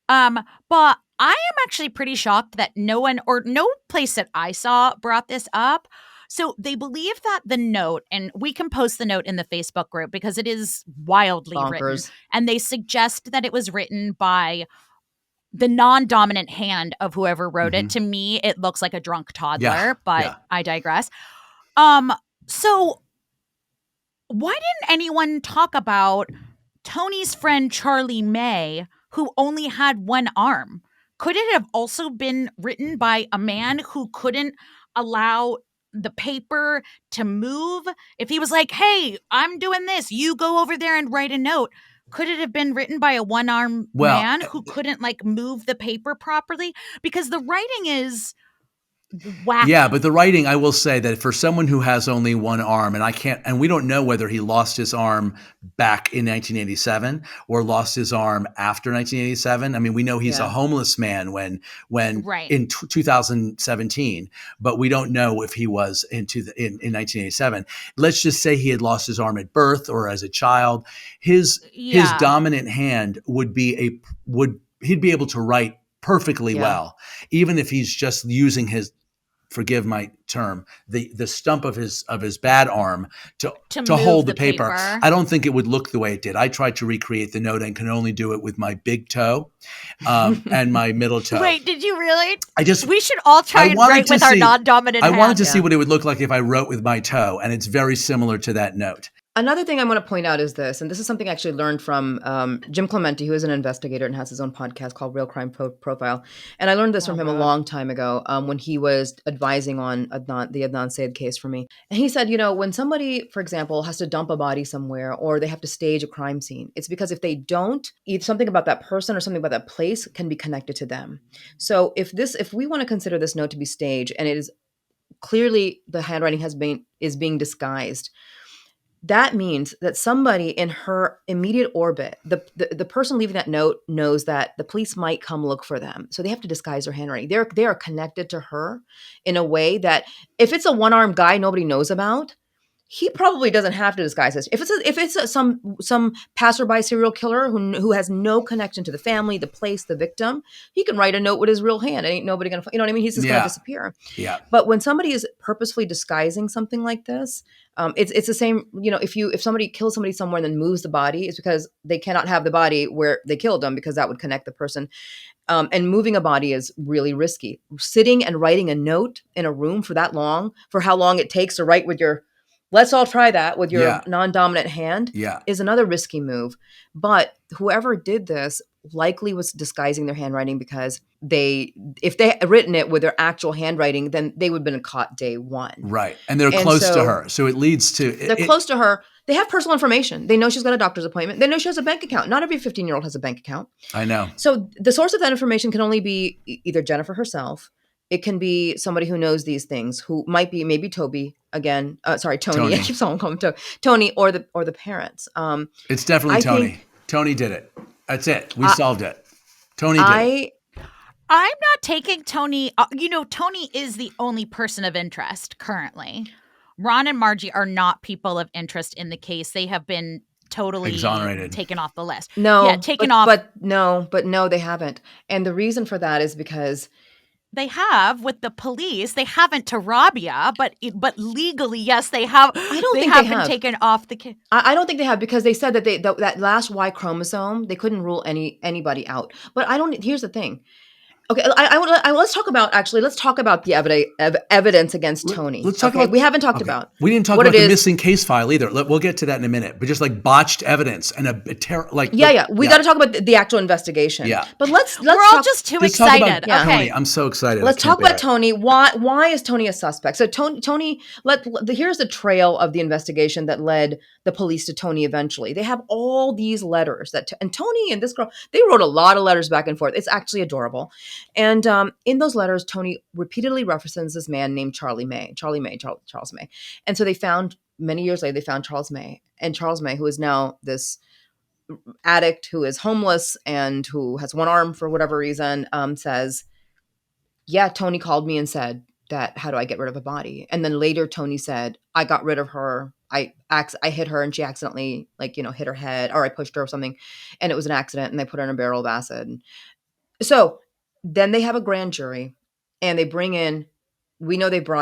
But I am actually pretty shocked that no one or no place that I saw brought this up. So they believe that the note, and we can post the note in the Facebook group because it is wildly written. And they suggest that it was written by the non-dominant hand of whoever wrote it. To me, it looks like a drunk toddler, but I digress. So why didn't anyone talk about Tony's friend Charlie May, who only had one arm? Could it have also been written by a man who couldn't allow the paper to move? If he was like, hey, I'm doing this, you go over there and write a note. Could it have been written by a one-armed man who couldn't like move the paper properly? Because the writing is wacky. Yeah, but the writing, I will say that for someone who has only one arm, and we don't know whether he lost his arm back in 1987 or lost his arm after 1987. I mean, we know he's a homeless man when in 2017, but we don't know if he was in 1987. Let's just say he had lost his arm at birth or as a child. His dominant hand he'd be able to write perfectly well, even if he's just using his, forgive my term, the stump of his bad arm to hold the paper. I don't think it would look the way it did. I tried to recreate the note and can only do it with my big toe and my middle toe. Wait, did you really? We should all try and write with our non-dominant hand. I wanted to see what it would look like if I wrote with my toe, and it's very similar to that note. Another thing I want to point out is this, and this is something I actually learned from Jim Clementi, who is an investigator and has his own podcast called Real Crime Profile. And I learned this from him a long time ago when he was advising on the Adnan Syed case for me. And he said, when somebody, for example, has to dump a body somewhere or they have to stage a crime scene, it's because if they don't, either something about that person or something about that place can be connected to them. So if we want to consider this note to be staged, and it is clearly the handwriting is being disguised, that means that somebody in her immediate orbit, the person leaving that note, knows that the police might come look for them. So they have to disguise their handwriting. They are connected to her in a way that if it's a one-armed guy nobody knows about, he probably doesn't have to disguise this. If it's some passerby serial killer who has no connection to the family, the place, the victim, he can write a note with his real hand. Ain't nobody gonna, you know what I mean? He's just gonna disappear. Yeah. But when somebody is purposefully disguising something like this, it's the same. If somebody kills somebody somewhere and then moves the body, it's because they cannot have the body where they killed them, because that would connect the person. And moving a body is really risky. Sitting and writing a note in a room for that long, for how long it takes to write with your, let's all try that with your non-dominant hand, is another risky move. But whoever did this likely was disguising their handwriting, because if they had written it with their actual handwriting, then they would have been caught day one. Right. And they're close to her. So it leads to... They're close to her. They have personal information. They know she's got a doctor's appointment. They know she has a bank account. Not every 15-year-old has a bank account. I know. So the source of that information can only be either Jennifer herself. It can be somebody who knows these things, who might be maybe Tony. Tony. I keep on calling him Tony, or the parents. It's definitely Tony. Tony did it. That's it. We solved it. Tony did it. I'm not taking Tony. Tony is the only person of interest currently. Ron and Margie are not people of interest in the case. They have been totally exonerated, taken off the list. But no, they haven't. And the reason for that is because they have with the police. They haven't to Rabia, but legally, yes, they have. I don't think they have been taken off the case. I don't think they have, because they said that that last Y chromosome, they couldn't rule anybody out. But I don't. Here's the thing. Okay, let's talk about the evidence against Tony. Let's talk about. We haven't talked about. We didn't talk about the missing case file either. We'll get to that in a minute. But just like botched evidence and We got to talk about the actual investigation. Yeah, but let's. We're all just too excited. Okay, Tony, I'm so excited. Let's talk about Tony. Why is Tony a suspect? So Tony. Here's the trail of the investigation that led the police to Tony. Eventually, they have all these letters and Tony and this girl, they wrote a lot of letters back and forth. It's actually adorable. And in those letters, Tony repeatedly references this man named Charles May. And so many years later, they found Charles May. And Charles May, who is now this addict who is homeless and who has one arm for whatever reason, says, yeah, Tony called me and said that, how do I get rid of a body? And then later Tony said, I got rid of her. I hit her and she accidentally hit her head, or I pushed her or something. And it was an accident, and they put her in a barrel of acid. So then they have a grand jury, and they brought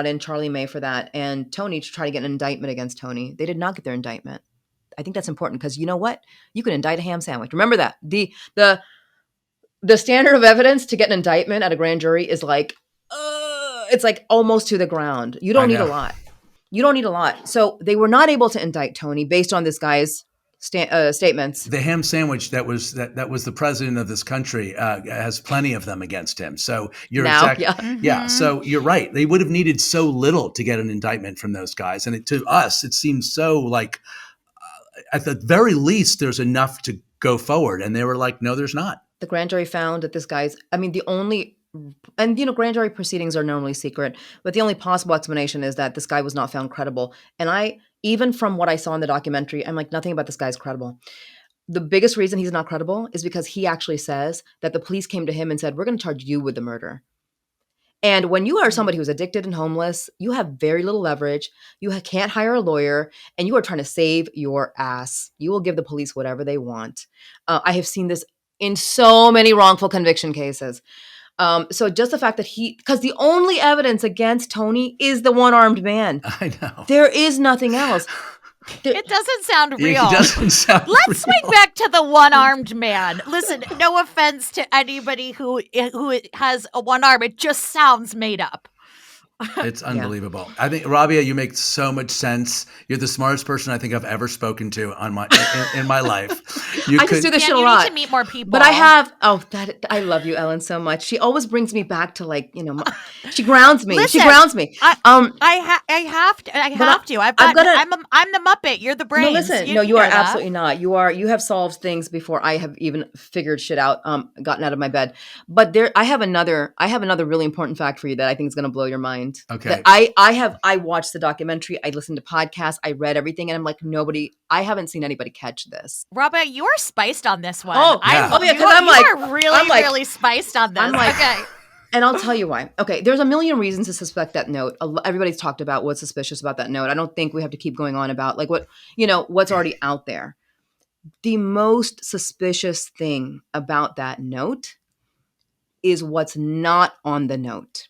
in Charlie May for that, and Tony to try to get an indictment against Tony. They did not get their indictment. I think that's important, because you know what? You can indict a ham sandwich. Remember that. The standard of evidence to get an indictment at a grand jury is it's like almost to the ground. You don't need a lot. So they were not able to indict Tony based on this guy's statements. The ham sandwich that was the president of this country has plenty of them against him. So you're So you're right. They would have needed so little to get an indictment from those guys, and to us, it seems so like at the very least there's enough to go forward. And they were like, no, there's not. The grand jury found that this guy's. Grand jury proceedings are normally secret, but the only possible explanation is that this guy was not found credible. And even from what I saw in the documentary, I'm like, nothing about this guy is credible. The biggest reason he's not credible is because he actually says that the police came to him and said, we're going to charge you with the murder. And when you are somebody who's addicted and homeless, you have very little leverage. You can't hire a lawyer, and you are trying to save your ass. You will give the police whatever they want. I have seen this in so many wrongful conviction cases. So just the fact that because the only evidence against Tony is the one-armed man. I know. There is nothing else. It doesn't sound real. It doesn't sound Let's swing back to the one-armed man. Listen, no offense to anybody who has a one arm. It just sounds made up. It's Yeah. unbelievable. I think, Rabia, you make so much sense. You're the smartest person I think I've ever spoken to on my in my life. You I just do could, this Dan, shit a you need to lot. meet more people. But I have, I love you, Ellen, so much. She always brings me back to like, she grounds me. She Listen, grounds me. I Um, I have to. I but have to. I've got to, I'm the Muppet. You're the brains. no, listen, no, You you are know that. absolutely not. You have solved things before I have even figured shit out, gotten out of my bed. But I have another really important fact for you that I think is going to blow your mind. That okay. I watched the documentary, I listened to podcasts, I read everything, and I'm like, I haven't seen anybody catch this. Robert, you are spiced on this one. Oh, Yeah. oh yeah, You because I'm like, are really, really spiced on this. I'm like, okay. and I'll tell you why. Okay, there's a million reasons to suspect that note. Everybody's talked about what's suspicious about that note. I don't think we have to keep going on about like what's already out there. The most suspicious thing about that note is what's not on the note.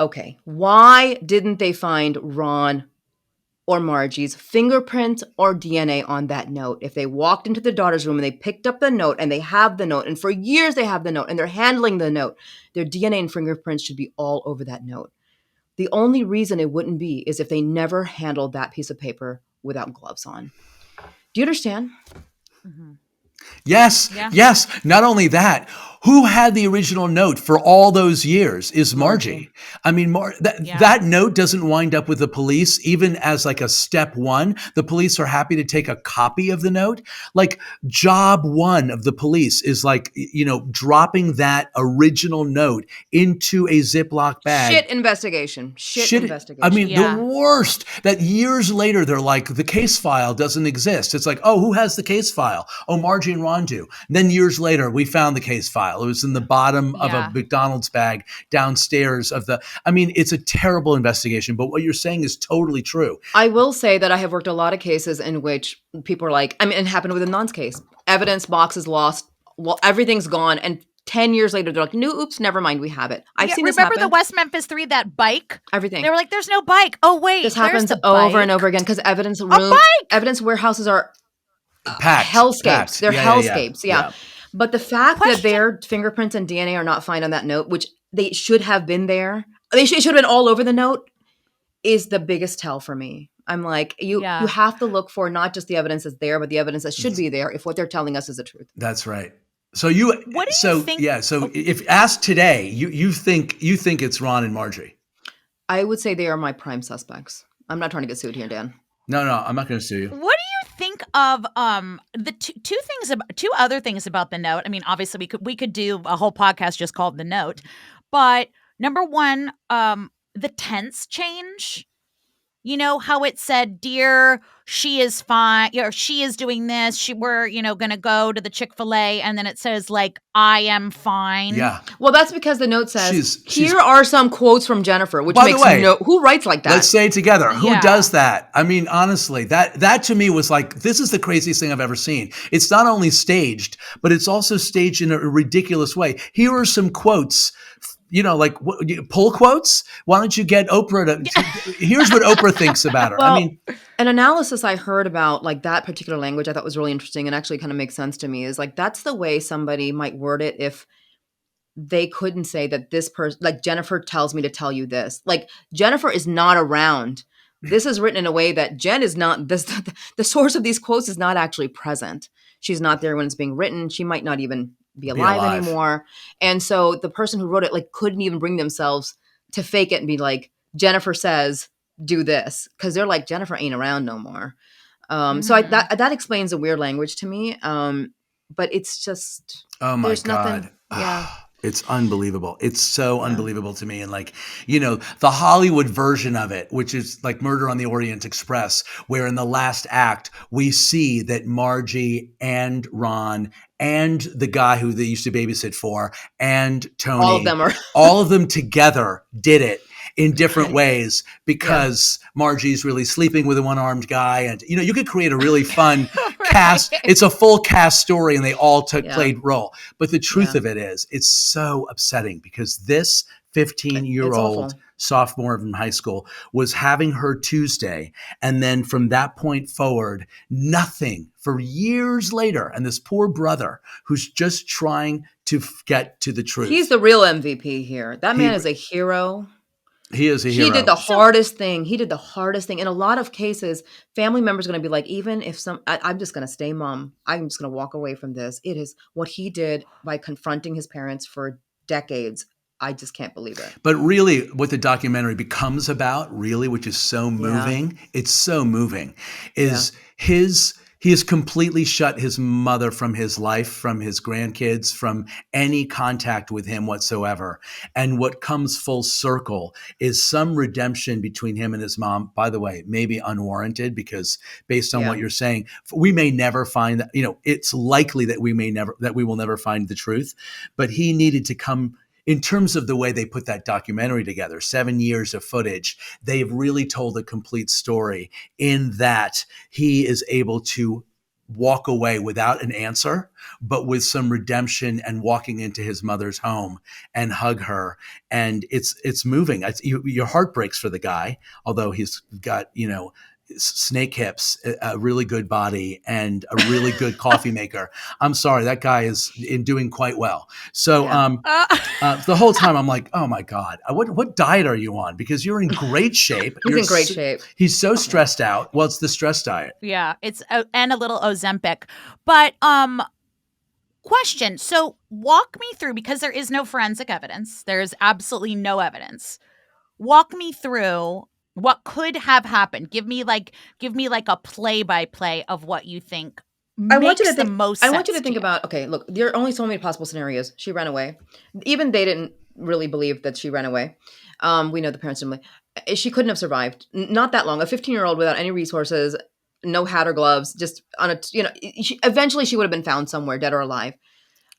Okay, why didn't they find Ron or Margie's fingerprint or DNA on that note? If they walked into the daughter's room and they picked up the note and they have the note, and for years they have the note and they're handling the note, their DNA and fingerprints should be all over that note. The only reason it wouldn't be is if they never handled that piece of paper without gloves on. Do you understand? Mm-hmm. Yes, Yeah. yes. Not only that, who had the original note for all those years is Margie. I mean, that note doesn't wind up with the police, even as like a step one. The police are happy to take a copy of the note. Like job one of the police is like, dropping that original note into a Ziploc bag. Shit investigation. I mean, Yeah. the worst that years later, they're like, the case file doesn't exist. It's like, oh, who has the case file? Oh, Margie and Ron do. And then years later, we found the case file. It was in the bottom of a McDonald's bag downstairs it's a terrible investigation, but what you're saying is totally true. I will say that I have worked a lot of cases in which people are like, it happened with a Non's case. Evidence box is lost. Well, everything's gone. And 10 years later, they're like, no, oops, never mind. We have it. I've seen this happen. Remember the West Memphis 3, that bike? Everything. They were like, there's no bike. Oh, wait. This happens over and over again because evidence warehouses are packed. Hellscapes. They're hellscapes. Yeah. But the fact that their fingerprints and DNA are not found on that note, which they should have been there, it should have been all over the note, is the biggest tell for me. I'm like, you have to look for not just the evidence that's there, but the evidence that should be there if what they're telling us is the truth. That's right. So you think? Yeah. So if asked today, you think it's Ron and Margie? I would say they are my prime suspects. I'm not trying to get sued here, Dan. No, I'm not going to sue you. What do you think of the two other things about the note? I mean, obviously we could do a whole podcast just called The Note, but number one, the tense change. You know how it said, "Dear, she is fine," or "She is doing this. We're going to go to the Chick-fil-A," and then it says like, "I am fine." Yeah. Well, that's because the note says, she's "Here are some quotes from Jennifer," which makes who writes like that? Let's say it together. Who does that? I mean, honestly, that to me was like, this is the craziest thing I've ever seen. It's not only staged, but it's also staged in a ridiculous way. Here are some quotes. Like pull quotes. Why don't you get Oprah to? Here's what Oprah thinks about her. Well, an analysis I heard about like that particular language I thought was really interesting and actually kind of makes sense to me is like that's the way somebody might word it if they couldn't say that this person, like Jennifer tells me to tell you this. Like Jennifer is not around. This is written in a way that Jen is not. The source of these quotes is not actually present. She's not there when it's being written. She might not even be alive anymore. And so the person who wrote it like couldn't even bring themselves to fake it and be like, Jennifer says, do this. Cause they're like, Jennifer ain't around no more. So that explains the weird language to me. But it's just, oh my there's God. Nothing. Yeah. It's unbelievable. It's so unbelievable to me. And like, the Hollywood version of it, which is like Murder on the Orient Express, where in the last act, we see that Margie and Ron and the guy who they used to babysit for and Tony, all of them together did it in different ways because Margie's really sleeping with a one-armed guy. And, you could create a really fun cast. It's a full cast story and they all played role. But the truth of it is, it's so upsetting because this 15-year-old sophomore from high school was having her Tuesday. And then from that point forward, nothing for years later. And this poor brother who's just trying to get to the truth. He's the real MVP here. That man is a hero. He is a He hero. did the hardest thing. He did the hardest thing. In a lot of cases, family members are going to be like, even if I'm just going to stay mom. I'm just going to walk away from this. It is what he did by confronting his parents for decades. I just can't believe it. But really, what the documentary becomes about, really, which is so Yeah. moving, it's so moving, is he has completely shut his mother from his life, from his grandkids, from any contact with him whatsoever. And what comes full circle is some redemption between him and his mom. By the way, maybe unwarranted, because based on what you're saying, we may never find that, it's likely that we will never find the truth, but he needed to come. In terms of the way they put that documentary together, 7 years of footage, they've really told a complete story in that he is able to walk away without an answer, but with some redemption, and walking into his mother's home and hug her. And it's moving. Your heart breaks for the guy, although he's got, snake hips, a really good body, and a really good coffee maker. I'm sorry, that guy is doing quite well. So the whole time I'm like, oh my God, what diet are you on? Because you're in great shape. He's in great shape. He's so stressed out. Well, it's the stress diet. Yeah, it's and a little Ozempic. But question. So walk me through, because there is no forensic evidence. There's absolutely no evidence. Walk me through what could have happened. Give me like a play-by-play of what you think makes the most sense. I want you to think about, okay, look, there are only so many possible scenarios. She ran away. Even they didn't really believe that she ran away. We know the parents didn't believe. She couldn't have survived. Not that long. A 15-year-old without any resources, no hat or gloves, just on a, eventually she would have been found somewhere, dead or alive.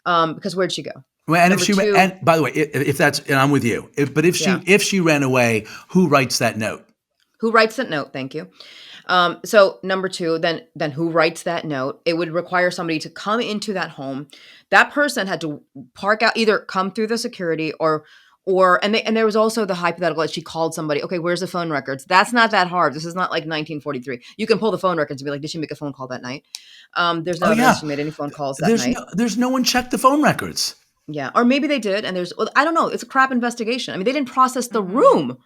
Because where'd she go? Well, and and by the way, if that's, and I'm with you, if she ran away, who writes that note? Who writes that note? Thank you. So number two, then who writes that note? It would require somebody to come into that home. That person had to park out, either come through the security or there was also the hypothetical that she called somebody. Okay, where's the phone records? That's not that hard. This is not like 1943. You can pull the phone records and be like, did she make a phone call that night? There's no evidence she made any phone calls that night. There's no one checked the phone records. Yeah, or maybe they did, and I don't know. It's a crap investigation. I mean, they didn't process the room.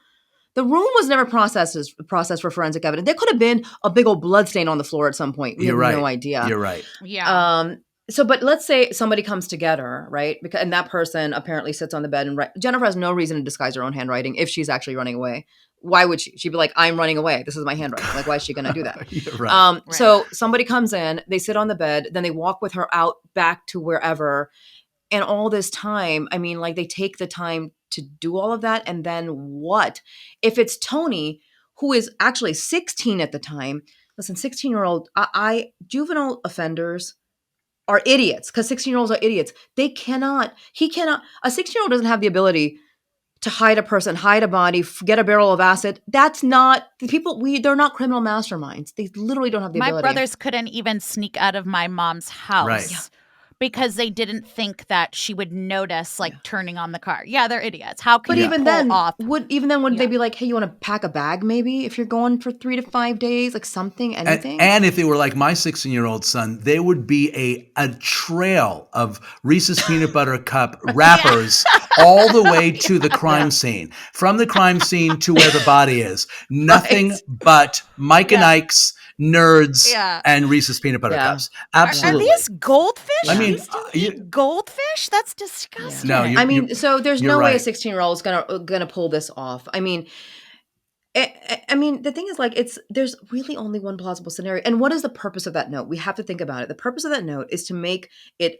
The room was never processed for forensic evidence. There could have been a big old blood stain on the floor at some point. We have no idea. You're right. Yeah. But let's say somebody comes together, right? And that person apparently sits on the bed and Jennifer has no reason to disguise her own handwriting if she's actually running away. Why would she? She'd be like, I'm running away. This is my handwriting. Like, why is she going to do that? Right. So somebody comes in, they sit on the bed, then they walk with her out back to wherever. And all this time, I mean, like, they take the time to do all of that. And then what? If it's Tony, who is actually 16 at the time, listen, 16-year-old, juvenile offenders are idiots, because 16-year-olds are idiots. A 16-year-old doesn't have the ability to hide a person, hide a body, get a barrel of acid. That's not the people. They're not criminal masterminds. They literally don't have the ability. My brothers couldn't even sneak out of my mom's house. Right. Yeah. Because they didn't think that she would notice, turning on the car. Yeah, they're idiots. How can but you even pull then, off? Wouldn't they be like, hey, you want to pack a bag maybe if you're going for 3 to 5 days, like something, anything? And if they were like my 16-year-old son, they would be a trail of Reese's Peanut Butter Cup wrappers all the way to the crime scene. From the crime scene to where the body is. Nothing but Mike and Ike's, Nerds, and Reese's Peanut Butter Cups. Absolutely. Are these goldfish? I mean, eat goldfish? That's disgusting. No, so there's no way a 16-year-old is gonna pull this off. I mean, the thing is, there's really only one plausible scenario. And what is the purpose of that note? We have to think about it. The purpose of that note is to make it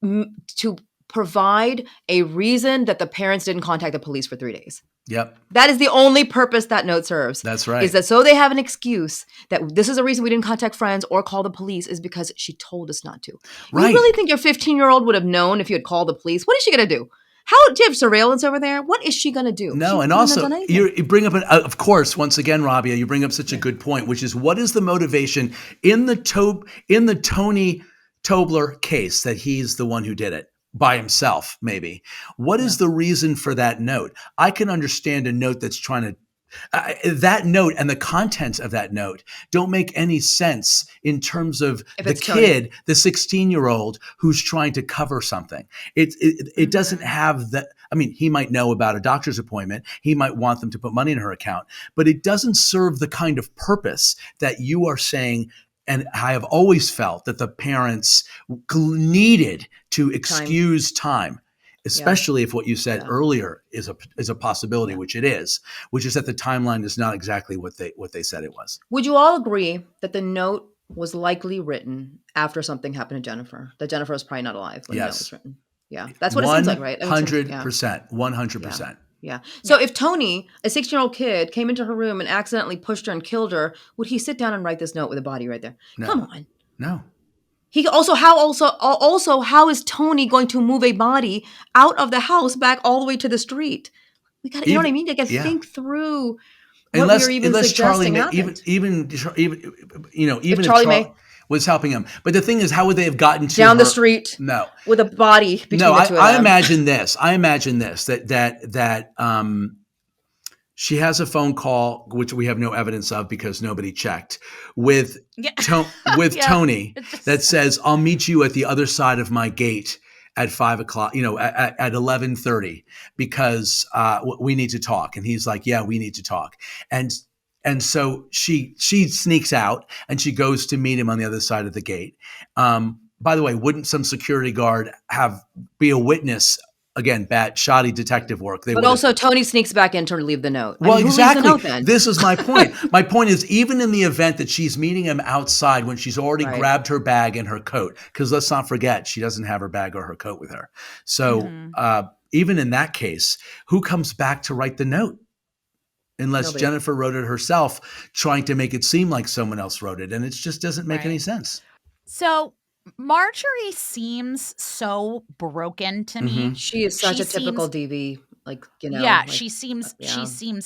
to provide a reason that the parents didn't contact the police for 3 days. Yep. That is the only purpose that note serves. That's right. Is that so they have an excuse that this is a reason we didn't contact friends or call the police, is because she told us not to. Right. You really think your 15-year-old would have known if you had called the police? What is she going to do? Do you have surveillance over there? What is she going to do? No, and also you bring up, of course, once again, Rabia, you bring up such a good point, which is, what is the motivation in the Tony Tobler case that he's the one who did it? By himself, maybe. What is the reason for that note? I can understand a note that's trying to That note and the contents of that note don't make any sense in terms of If the it's Tony. kid, the 16-year-old who's trying to cover something. It doesn't have that. I mean, he might know about a doctor's appointment. He might want them to put money in her account, but it doesn't serve the kind of purpose that you are saying. And I have always felt that the parents needed to excuse time. Especially if what you said earlier is a possibility, which it is, which is that the timeline is not exactly what they said it was. Would you all agree that the note was likely written after something happened to Jennifer? That Jennifer was probably not alive when the note was written. Yeah, that's what it seems like, right? 100%, 100%. Yeah. So if Tony, a 16-year-old kid, came into her room and accidentally pushed her and killed her, would he sit down and write this note with a body right there? No. Come on. No. He how is Tony going to move a body out of the house back all the way to the street? We got, you know what I mean? Like, think through what we're even suggesting happened. Even if Charlie was helping him. But the thing is, how would they have gotten to down her? the street? No, with a body between the two of them. I imagine this. That she has a phone call, which we have no evidence of because nobody checked, with Tony that says, "I'll meet you at the other side of my gate at 5 o'clock, at 11:30 because we need to talk." And he's like, "Yeah, we need to talk." And so she sneaks out and she goes to meet him on the other side of the gate. By the way, wouldn't some security guard be a witness? Again, bad, shoddy detective work. But also, Tony sneaks back in to leave the note. Well, exactly. Who leaves the note then? This is my point. My point is, even in the event that she's meeting him outside when she's already grabbed her bag and her coat, because let's not forget, she doesn't have her bag or her coat with her. So even in that case, who comes back to write the note? Unless Nobody. Jennifer wrote it herself, trying to make it seem like someone else wrote it. And it just doesn't make any sense. So Marjorie seems so broken to me. She is such a typical DV, she seems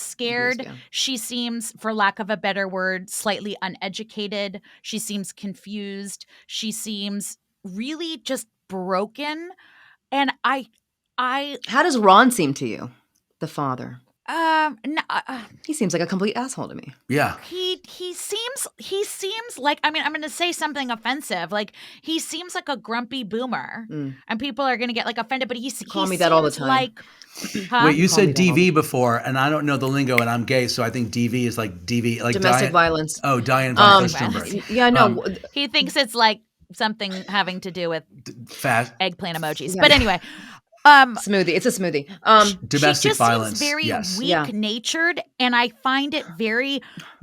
scared. Yeah. She seems, for lack of a better word, slightly uneducated. She seems confused. She seems really just broken. And I How does Ron seem to you, the father? no, He seems like a complete asshole to me. Yeah. he seems like, I mean, I'm going to say something offensive. Like, he seems like a grumpy boomer, and people are going to get offended. But he Call me that all the time. Like, Wait, you said DV before, and I don't know the lingo, and I'm gay, so I think DV is like DV, like Domestic violence. Oh, Diane von Furstenberg. Yeah, no. He thinks it's like something having to do with Fat eggplant emojis. But anyway. Smoothie. It's a smoothie. Domestic she just violence. Seems very yes. weak-natured, and I find it very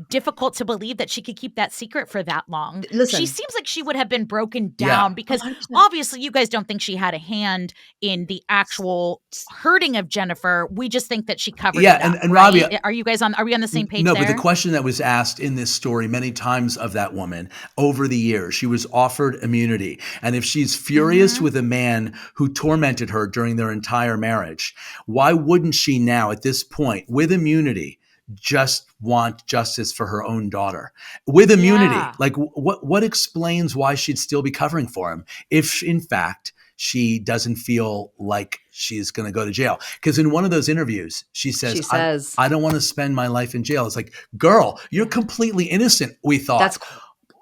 difficult to believe that she could keep that secret for that long. Listen. She seems like she would have been broken down because 100%. obviously you guys don't think she had a hand in the actual hurting of Jennifer. We just think that she covered it up, and right? Rabia, are we on the same page No, there? but the question that was asked in this story many times of that woman over the years, she was offered immunity. And if she's furious with a man who tormented her during their entire marriage, why wouldn't she now at this point with immunity just want justice for her own daughter with immunity? Like what explains why she'd still be covering for him if in fact she doesn't feel like she's going to go to jail? Because in one of those interviews, she says, I don't want to spend my life in jail. It's like, girl, you're completely innocent, we thought. That's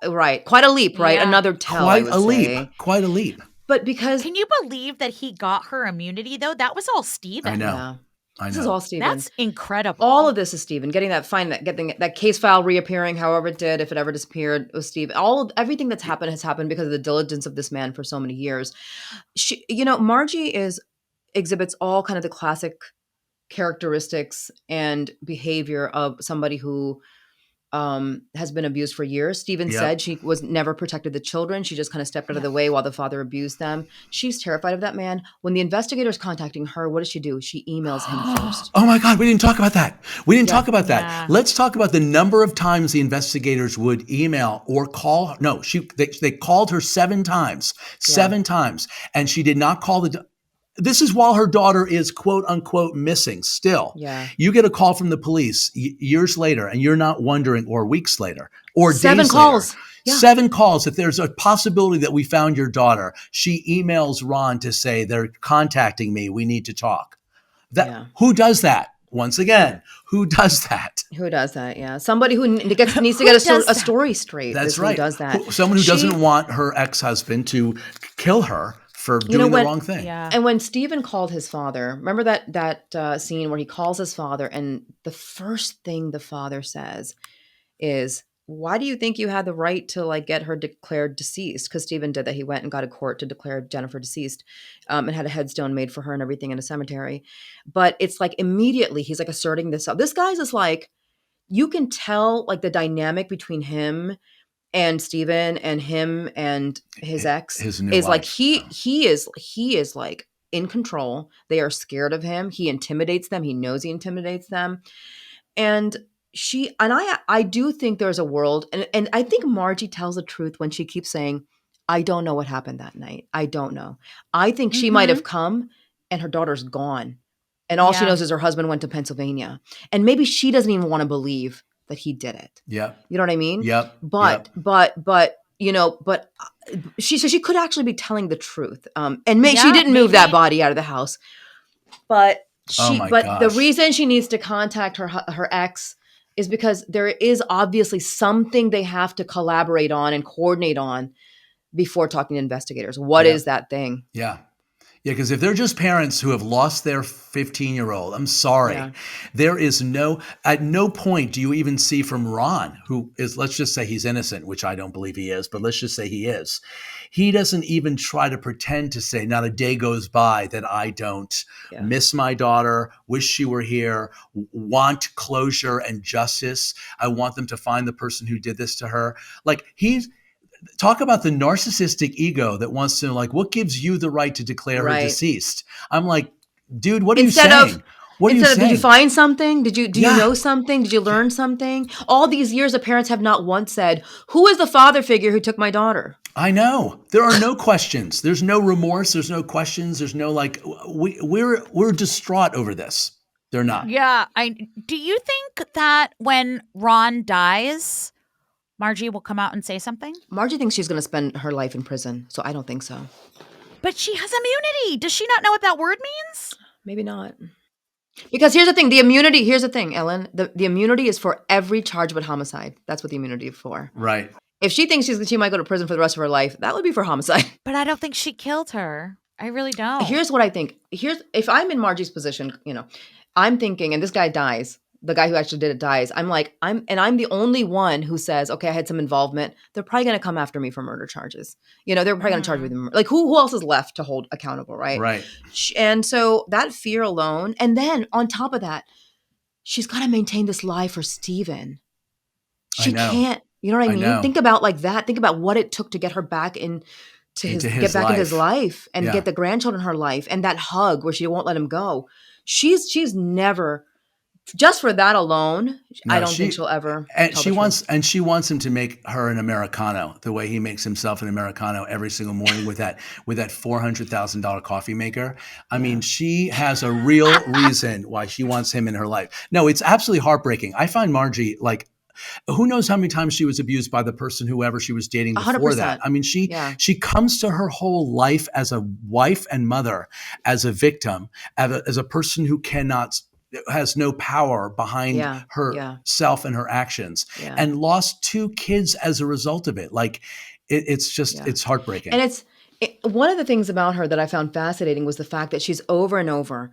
right. Quite a leap, right? Yeah. Another tell, Quite a leap. But because... Can you believe that he got her immunity, though? That was all Steven. I know. Yeah. I know. This is all Steven. That's incredible. All of this is Steven. Getting that case file reappearing, however it did, if it ever disappeared, was Steven. Everything that's happened has happened because of the diligence of this man for so many years. Margie exhibits all kind of the classic characteristics and behavior of somebody who has been abused for years. Steven said she was never protected the children. She just kind of stepped out of the way while the father abused them. She's terrified of that man. When the investigator's contacting her, what does she do? She emails him first. Oh my God, we didn't talk about that. Talk about that. Yeah. Let's talk about the number of times the investigators would email or call her. No, they called her 7 times. 7 times. And she did not call this is while her daughter is quote unquote missing still. Yeah. You get a call from the police years later and you're not wondering, or weeks later, or 7 days calls. later. Yeah. 7 calls. If there's a possibility that we found your daughter, she emails Ron to say they're contacting me. We need to talk. Who does that? once again, who does that? Who does that? Yeah, somebody who needs to Who get does a that? story straight. That's Is right. Who does that? Someone who She- doesn't want her ex-husband to kill her for You know doing the when- wrong thing. Yeah. And when Stephen called his father, remember that scene where he calls his father, and the first thing the father says is, "Why do you think you had the right to like get her declared deceased?" Because Stephen did that. He went and got a court to declare Jennifer deceased, and had a headstone made for her and everything in a cemetery. But it's like immediately he's like asserting this up. This guy's just like, you can tell like the dynamic between him and Steven and him and his ex His new is like wife. he is like in control. They are scared of him. He intimidates them. He knows he intimidates them. And I do think there's a world, and I think Margie tells the truth when she keeps saying, I don't know what happened that night. I don't know. I think she might have come and her daughter's gone. And all she Yeah. knows is her husband went to Pennsylvania. And maybe she doesn't even want to believe that he did it. Yep. You know what I mean? Yep. But she could actually be telling the truth. And she Yeah, didn't move that maybe. body out of the house. But Oh my the gosh. reason she needs to contact her ex is because there is obviously something they have to collaborate on and coordinate on before talking to investigators. What is that thing? Yeah. Yeah, because if they're just parents who have lost their 15-year-old, I'm sorry. Yeah. There is at no point do you even see from Ron, who is, let's just say he's innocent, which I don't believe he is, but let's just say he is. He doesn't even try to pretend to say, not a day goes by that I don't miss my daughter, wish she were here, want closure and justice. I want them to find the person who did this to her. Like talk about the narcissistic ego that wants to like, what gives you the right to declare her deceased? I'm like, dude, what are you saying? What are you saying? Did you find something? Do you know something? Did you learn something? All these years, the parents have not once said, who is the father figure who took my daughter? I know. There are no questions. There's no remorse. There's no questions. There's no like, we're distraught over this. They're not. Yeah. Do you think that when Ron dies, Margie will come out and say something? Margie thinks she's going to spend her life in prison, so I don't think so. But she has immunity. Does she not know what that word means? Maybe not. Because here's the thing, here's the thing, Ellen, the immunity is for every charge but homicide. That's what the immunity is for. Right. If she thinks she might go to prison for the rest of her life, that would be for homicide. But I don't think she killed her. I really don't. Here's what I think. If I'm in Margie's position, I'm thinking, and this guy dies, the guy who actually did it dies. I'm the only one who says, okay, I had some involvement. They're probably going to come after me for murder charges. They're probably going to charge me with murder. Like who else is left to hold accountable, right? Right. And so that fear alone, and then on top of that, she's got to maintain this lie for Steven. She can't, you know what I mean? Think about like that. Think about what it took to get her back into his life and get the grandchildren in her life, and that hug where she won't let him go. She's never, just for that alone, I don't think she'll ever. And she wants him to make her an Americano the way he makes himself an Americano every single morning with that $400,000 coffee maker. I mean, she has a real reason why she wants him in her life. No, it's absolutely heartbreaking. I find Margie like, who knows how many times she was abused by the person, whoever she was dating before 100%. that. I mean, she comes to her whole life as a wife and mother, as a victim, as a person who has no power behind herself and her actions, and lost 2 kids as a result of it. Like it's heartbreaking. And one of the things about her that I found fascinating was the fact that she's over and over,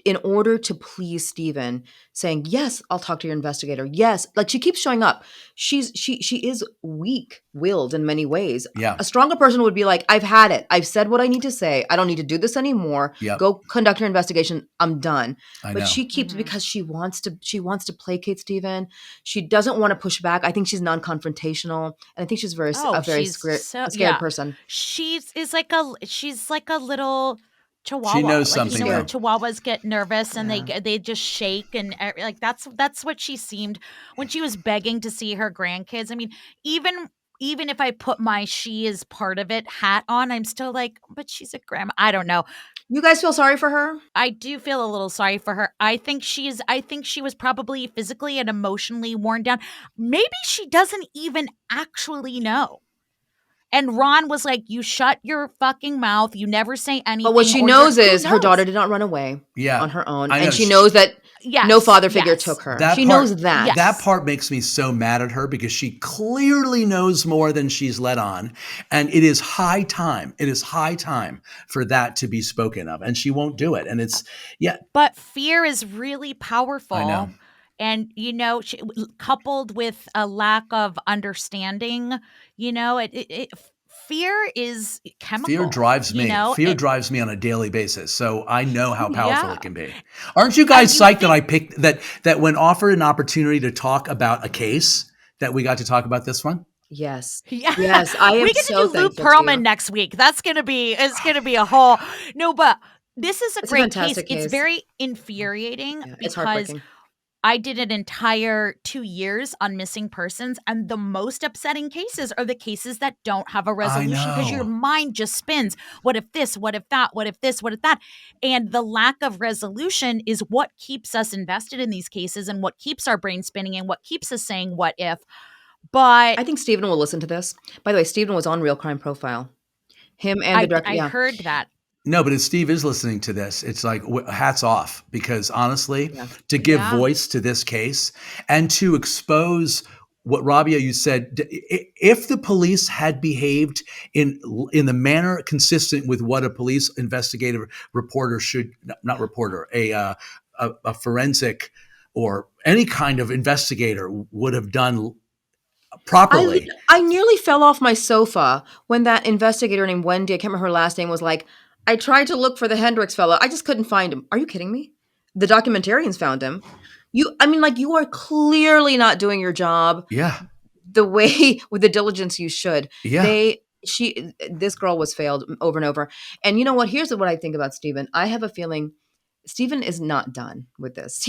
in order to please Steven, saying, yes, I'll talk to your investigator. Yes. Like she keeps showing up. She is weak-willed in many ways. Yeah. A stronger person would be like, I've had it. I've said what I need to say. I don't need to do this anymore. Yep. Go conduct your investigation. I'm done. But she keeps, because she wants to placate Steven. She doesn't want to push back. I think she's non-confrontational. And I think she's a very scared person. She's like a little Chihuahua. She knows something. Where Chihuahuas get nervous and they just shake, and like that's what she seemed when she was begging to see her grandkids. I mean, even if I put my "she is part of it" hat on, I'm still like, but she's a grandma. I don't know. You guys feel sorry for her? I do feel a little sorry for her. I think she was probably physically and emotionally worn down. Maybe she doesn't even actually know. And Ron was like, you shut your fucking mouth. You never say anything. But what she knows is her daughter did not run away on her own. And she knows that Yes. No father figure yes. took her. That She part- knows that. Yes. That part makes me so mad at her because she clearly knows more than she's let on. And it is high time. It is high time for that to be spoken of. And she won't do it. And it's, yeah, But fear is really powerful. I know. And, coupled with a lack of understanding, fear is chemical. Fear drives me. Fear and- drives me on a daily basis. So I know how powerful Yeah. it can be. Aren't you guys And you psyched that I picked that when offered an opportunity to talk about a case that we got to talk about this one? Yes. Yeah. Yes. I am We get so to do Lou thankful to Pearlman you. next week. It's gonna be a whole no, but this is a It's a great case. fantastic It's case. very infuriating Yeah, it's because heartbreaking. I did an entire 2 years on missing persons, and the most upsetting cases are the cases that don't have a resolution because your know. mind just spins. What if this? What if that? What if this? What if that? And the lack of resolution is what keeps us invested in these cases and what keeps our brain spinning and what keeps us saying, what if? But I think Stephen will listen to this. By the way, Stephen was on Real Crime Profile. Him and the director. I Yeah. heard that. No, but if Steve is listening to this, it's like hats off because honestly, Yeah. to give Yeah. voice to this case and to expose what Rabia you said, if the police had behaved in the manner consistent with what a police investigative reporter should, not reporter, a forensic or any kind of investigator would have done properly. I nearly fell off my sofa when that investigator named Wendy, I can't remember her last name, was like, I tried to look for the Hendricks fellow. I just couldn't find him. Are you kidding me? The documentarians found him. You are clearly not doing your job Yeah. the way with the diligence you should. Yeah. This girl was failed over and over. And you know what? Here's what I think about Stephen. I have a feeling Stephen is not done with this.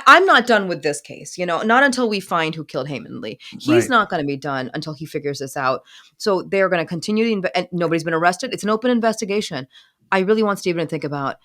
I'm not done with this case, not until we find who killed Heyman Lee. He's Right. not going to be done until he figures this out. So they're going to continue and nobody's been arrested. It's an open investigation. I really want Stephen to think about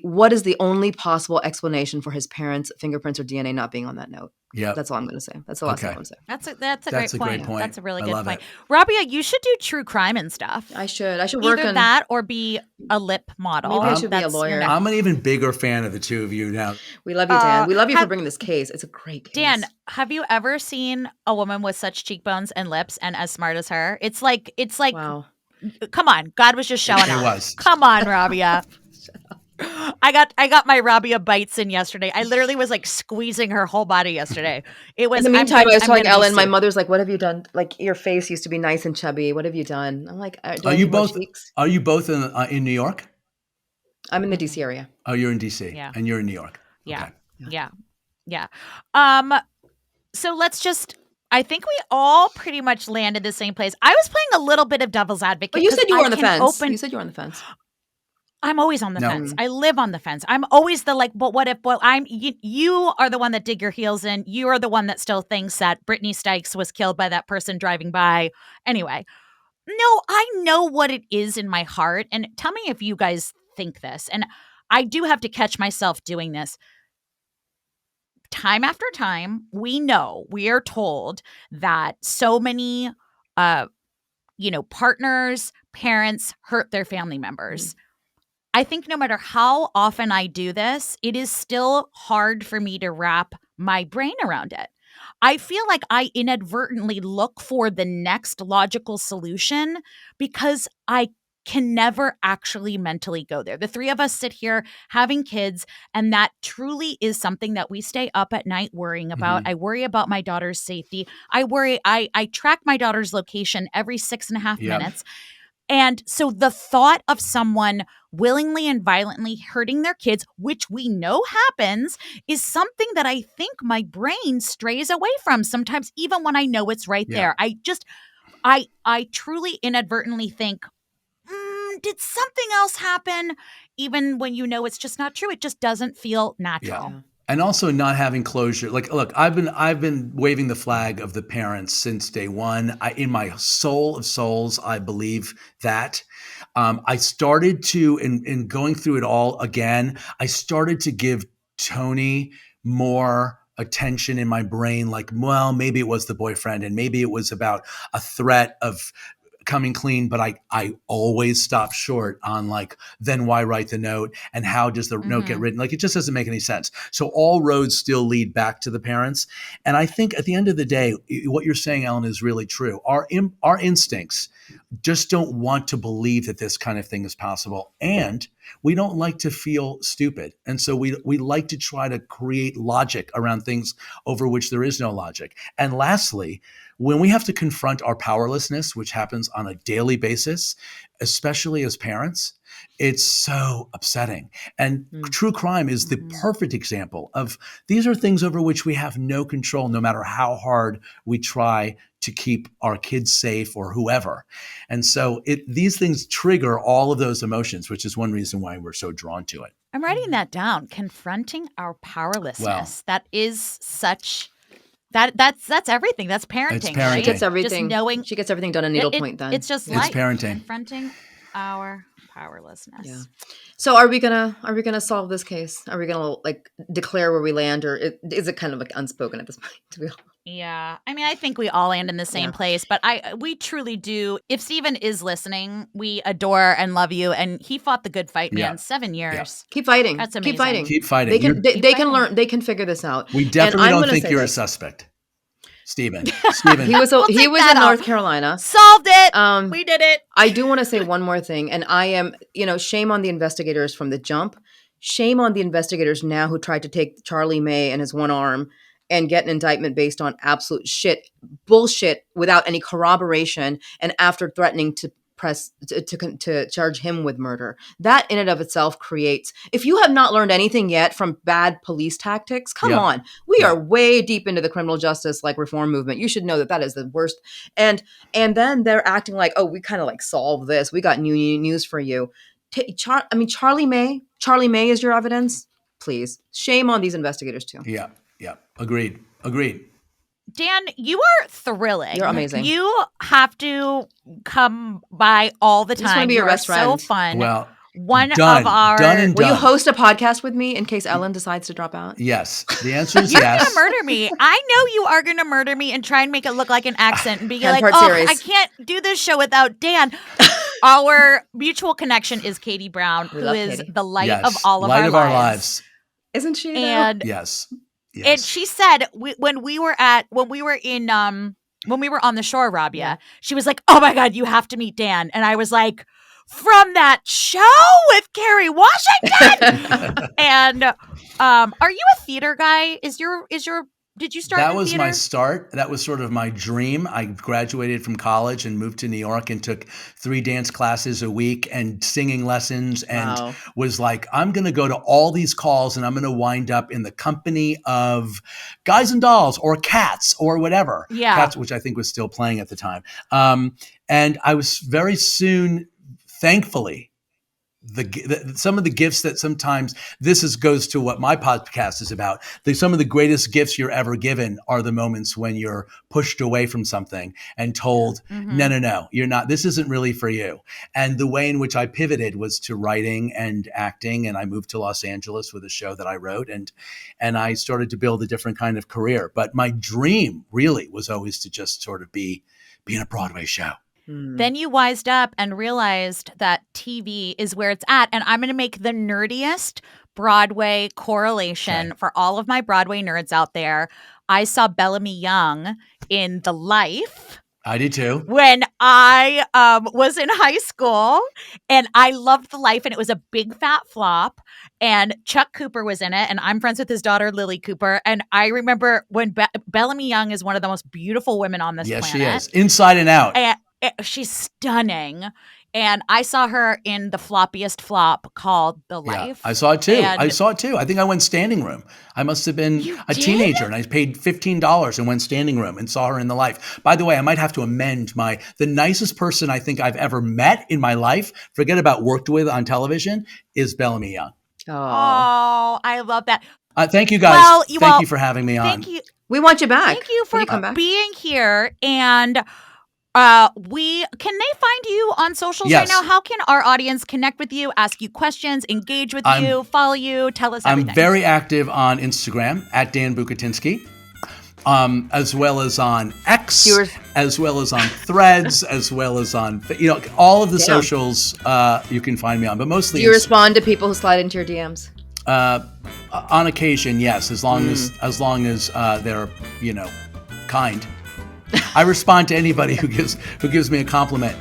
what is the only possible explanation for his parents' fingerprints or DNA not being on that note. Yeah. That's all I'm going to say. That's the last thing I'm going to say. That's a That's a great great point. point. That's a really I good love point. it. Rabia, you should do true crime and stuff. I should work Either on that or be a lip model. Maybe I should be a That's your lawyer. next- I'm an even bigger fan of the two of you now. We love you, Dan. We love you for have- bringing this case. It's a great case. Dan, have you ever seen a woman with such cheekbones and lips and as smart as her? It's like Wow. come on, God was just showing It off. was. Come on, Rabia. I got my Rabia bites in yesterday. I literally was like squeezing her whole body yesterday. It was. In the meantime, I was telling gonna be Ellen, my sued. mother's like, "What have you done? Like your face used to be nice and chubby. What have you done?" I'm like, "Do I Are need you more both? cheeks?" Are you both in New York? I'm in the DC area. Oh, you're in DC. Yeah. And you're in New York. Yeah. Okay. Yeah. So let's just. I think we all pretty much landed the same place. I was playing a little bit of devil's advocate. But you 'cause said you were I on the can fence. open- You said you were on the fence. I'm always on the No. fence. I live on the fence. I'm always the like, but what if, well, you are the one that dig your heels in. You are the one that still thinks that Brittany Stykes was killed by that person driving by. Anyway, no, I know what it is in my heart. And tell me if you guys think this. And I do have to catch myself doing this. Time after time, we are told that so many, partners, parents hurt their family members. I think no matter how often I do this, it is still hard for me to wrap my brain around it. I feel like I inadvertently look for the next logical solution because I can never actually mentally go there. The three of us sit here having kids, and that truly is something that we stay up at night worrying about. I worry about my daughter's safety. I track my daughter's location every 6.5 Yep. minutes. And so the thought of someone willingly and violently hurting their kids, which we know happens, is something that I think my brain strays away from sometimes, even when I know it's right Yeah. there. I truly inadvertently think, did something else happen? Even when you know it's just not true, it just doesn't feel natural. Yeah. And also not having closure. Like, look, I've been waving the flag of the parents since day one. In my soul of souls, I believe that. I started to, in going through it all again, I started to give Tony more attention in my brain. Like, well, maybe it was the boyfriend, and maybe it was about a threat of coming clean, but I always stop short on like, then why write the note and how does the note get written? Like, it just doesn't make any sense. So all roads still lead back to the parents. And I think at the end of the day, what you're saying, Ellyn, is really true. Our instincts just don't want to believe that this kind of thing is possible. And we don't like to feel stupid. And so we like to try to create logic around things over which there is no logic. And lastly, when we have to confront our powerlessness, which happens on a daily basis, especially as parents, it's so upsetting. And true crime is the perfect example of these are things over which we have no control, no matter how hard we try to keep our kids safe or whoever. And so these things trigger all of those emotions, which is one reason why we're so drawn to it. I'm writing that down. Confronting our powerlessness. Well, that is such... That's everything. That's parenting. It's parenting. Right? She gets everything. Just knowing She gets everything done on needlepoint. Then it's just It's life. parenting. Confronting our powerlessness. Yeah. So are we gonna solve this case? Are we gonna like declare where we land, or is it kind of like unspoken at this point? To be honest? Yeah. I mean, I think we all land in the same place, but we truly do. If Steven is listening, we adore and love you. And he fought the good fight, man. 7 years. Yeah. Keep fighting. That's Keep amazing. fighting. Keep fighting. They can. They Keep can fighting. learn. They can figure this out. We definitely And I'm don't gonna think say you're a this. suspect. Stephen. He was. We'll he take was that in North off. Carolina. Solved it. We did it. I do want to say one more thing, and I am, shame on the investigators from the jump. Shame on the investigators now who tried to take Charlie May and his one arm and get an indictment based on absolute bullshit, without any corroboration, and after threatening to charge him with murder. That in and of itself creates, if you have not learned anything yet from bad police tactics, come on. We are way deep into the criminal justice reform movement. You should know that is the worst. And then they're acting like, oh, we kind of solved this. We got new news for you. Charlie May is your evidence. Please. Shame on these investigators too. Yeah. Agreed. Dan, you are thrilling. You're amazing. You have to come by all the I just wanna time. be You your are best so friend. fun. Well, One done. of our... Done and Will you done. host a podcast with me in case Ellyn decides to drop out? Yes. The answer is You're yes. going to murder me. I know you are going to murder me and try and make it look like an accent and be like, 10-part oh, series. I can't do this show without Dan. Our mutual connection is Katie Brown, who love is Katie. the light Yes. of all of Light our of lives. our lives. Isn't she? though? And Yes. and she said when we were on the shore, Rabia, she was like, "Oh my God, you have to meet Dan." And I was like, "From that show with Kerry Washington?" And are you a theater guy? Did you start That in was theater? my start. That was sort of my dream. I graduated from college and moved to New York and took 3 dance classes a week and singing lessons, and Wow. was like, I'm going to go to all these calls and I'm going to wind up in the company of Guys and Dolls or Cats or whatever. Yeah. Cats, which I think was still playing at the time. And I was very soon, thankfully, some of the gifts that sometimes goes to what my podcast is about. Some of the greatest gifts you're ever given are the moments when you're pushed away from something and told, no, you're not, this isn't really for you. And the way in which I pivoted was to writing and acting. And I moved to Los Angeles with a show that I wrote, and I started to build a different kind of career. But my dream really was always to just sort of be in a Broadway show. Then you wised up and realized that TV is where it's at. And I'm going to make the nerdiest Broadway correlation for all of my Broadway nerds out there. I saw Bellamy Young in The Life. I did too. When I was in high school, and I loved The Life, and it was a big fat flop, and Chuck Cooper was in it, and I'm friends with his daughter, Lily Cooper, and I remember when Bellamy Young is one of the most beautiful women on this planet. Yes, she is. Inside and out. And she's stunning. And I saw her in the floppiest flop called The Life. Yeah, I saw it too. And I think I went standing room. I must have been a teenager, and I paid $15 and went standing room and saw her in The Life. By the way, I might have to amend the nicest person I think I've ever met in my life, forget about worked with on television, is Bellamy Young. Oh, I love that. Thank you guys. Thank you for having me on. Thank you. We want you back. Thank you for come back? being here. And can they find you on socials Yes. right now? How can our audience connect with you, ask you questions, engage with you, follow you? Tell us everything. I'm very active on Instagram at Dan Bucatinsky. as well as on X, Viewers- as well as on Threads, as well as on, all of the socials you can find me on, but mostly Do you respond to people who slide into your DMs? on occasion, yes, as long as they're, kind. I respond to anybody who gives me a compliment.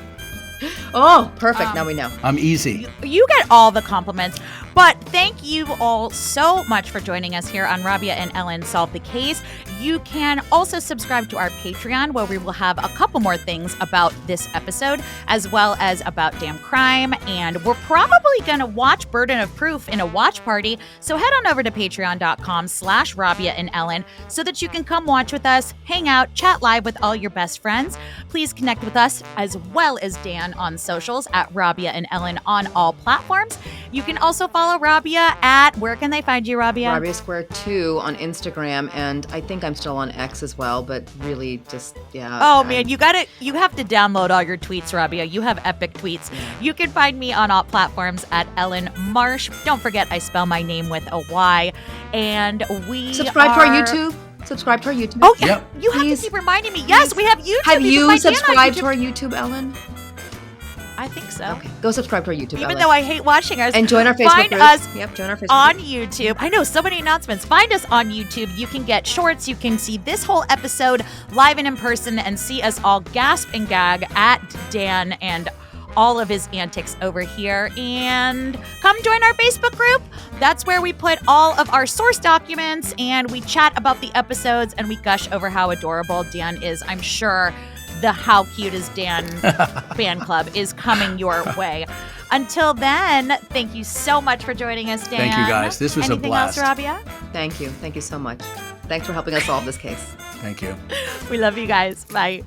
Oh, perfect. Now we know. I'm easy. You get all the compliments. But thank you all so much for joining us here on Rabia and Ellyn Solve the Case. You can also subscribe to our Patreon, where we will have a couple more things about this episode, as well as about damn crime. And we're probably going to watch Burden of Proof in a watch party. So head on over to patreon.com/Rabia and Ellyn so that you can come watch with us, hang out, chat live with all your best friends. Please connect with us as well as Dan on socials at Rabia and Ellyn on all platforms. You can also follow Rabia at, where can they find you, Rabia? Rabia Square 2 on Instagram, and I think I'm still on X as well, but really just, yeah. Oh man, you have to download all your tweets, Rabia. You have epic tweets. You can find me on all platforms at Ellyn Marsh. Don't forget I spell my name with a Y. And we Subscribe to our YouTube. Subscribe to our YouTube. Oh yeah, Yep. you have to keep reminding me. Yes, we have YouTube. Have you can find Dan on subscribed YouTube. to our YouTube, Ellen? I think so. Okay, go subscribe to our YouTube, Even Ellen. though I hate watching us. And join our Facebook Find group. us Yep, join our Facebook on group. YouTube. I know, so many announcements. Find us on YouTube. You can get shorts. You can see this whole episode live and in person and see us all gasp and gag at Dan and all of his antics over here. And come join our Facebook group. That's where we put all of our source documents and we chat about the episodes and we gush over how adorable Dan is. I'm sure the How Cute is Dan fan club is coming your way. Until then, thank you so much for joining us, Dan. Thank you, guys. This was a blast. Anything else, Rabia? Thank you. Thank you so much. Thanks for helping us solve this case. Thank you. We love you guys. Bye.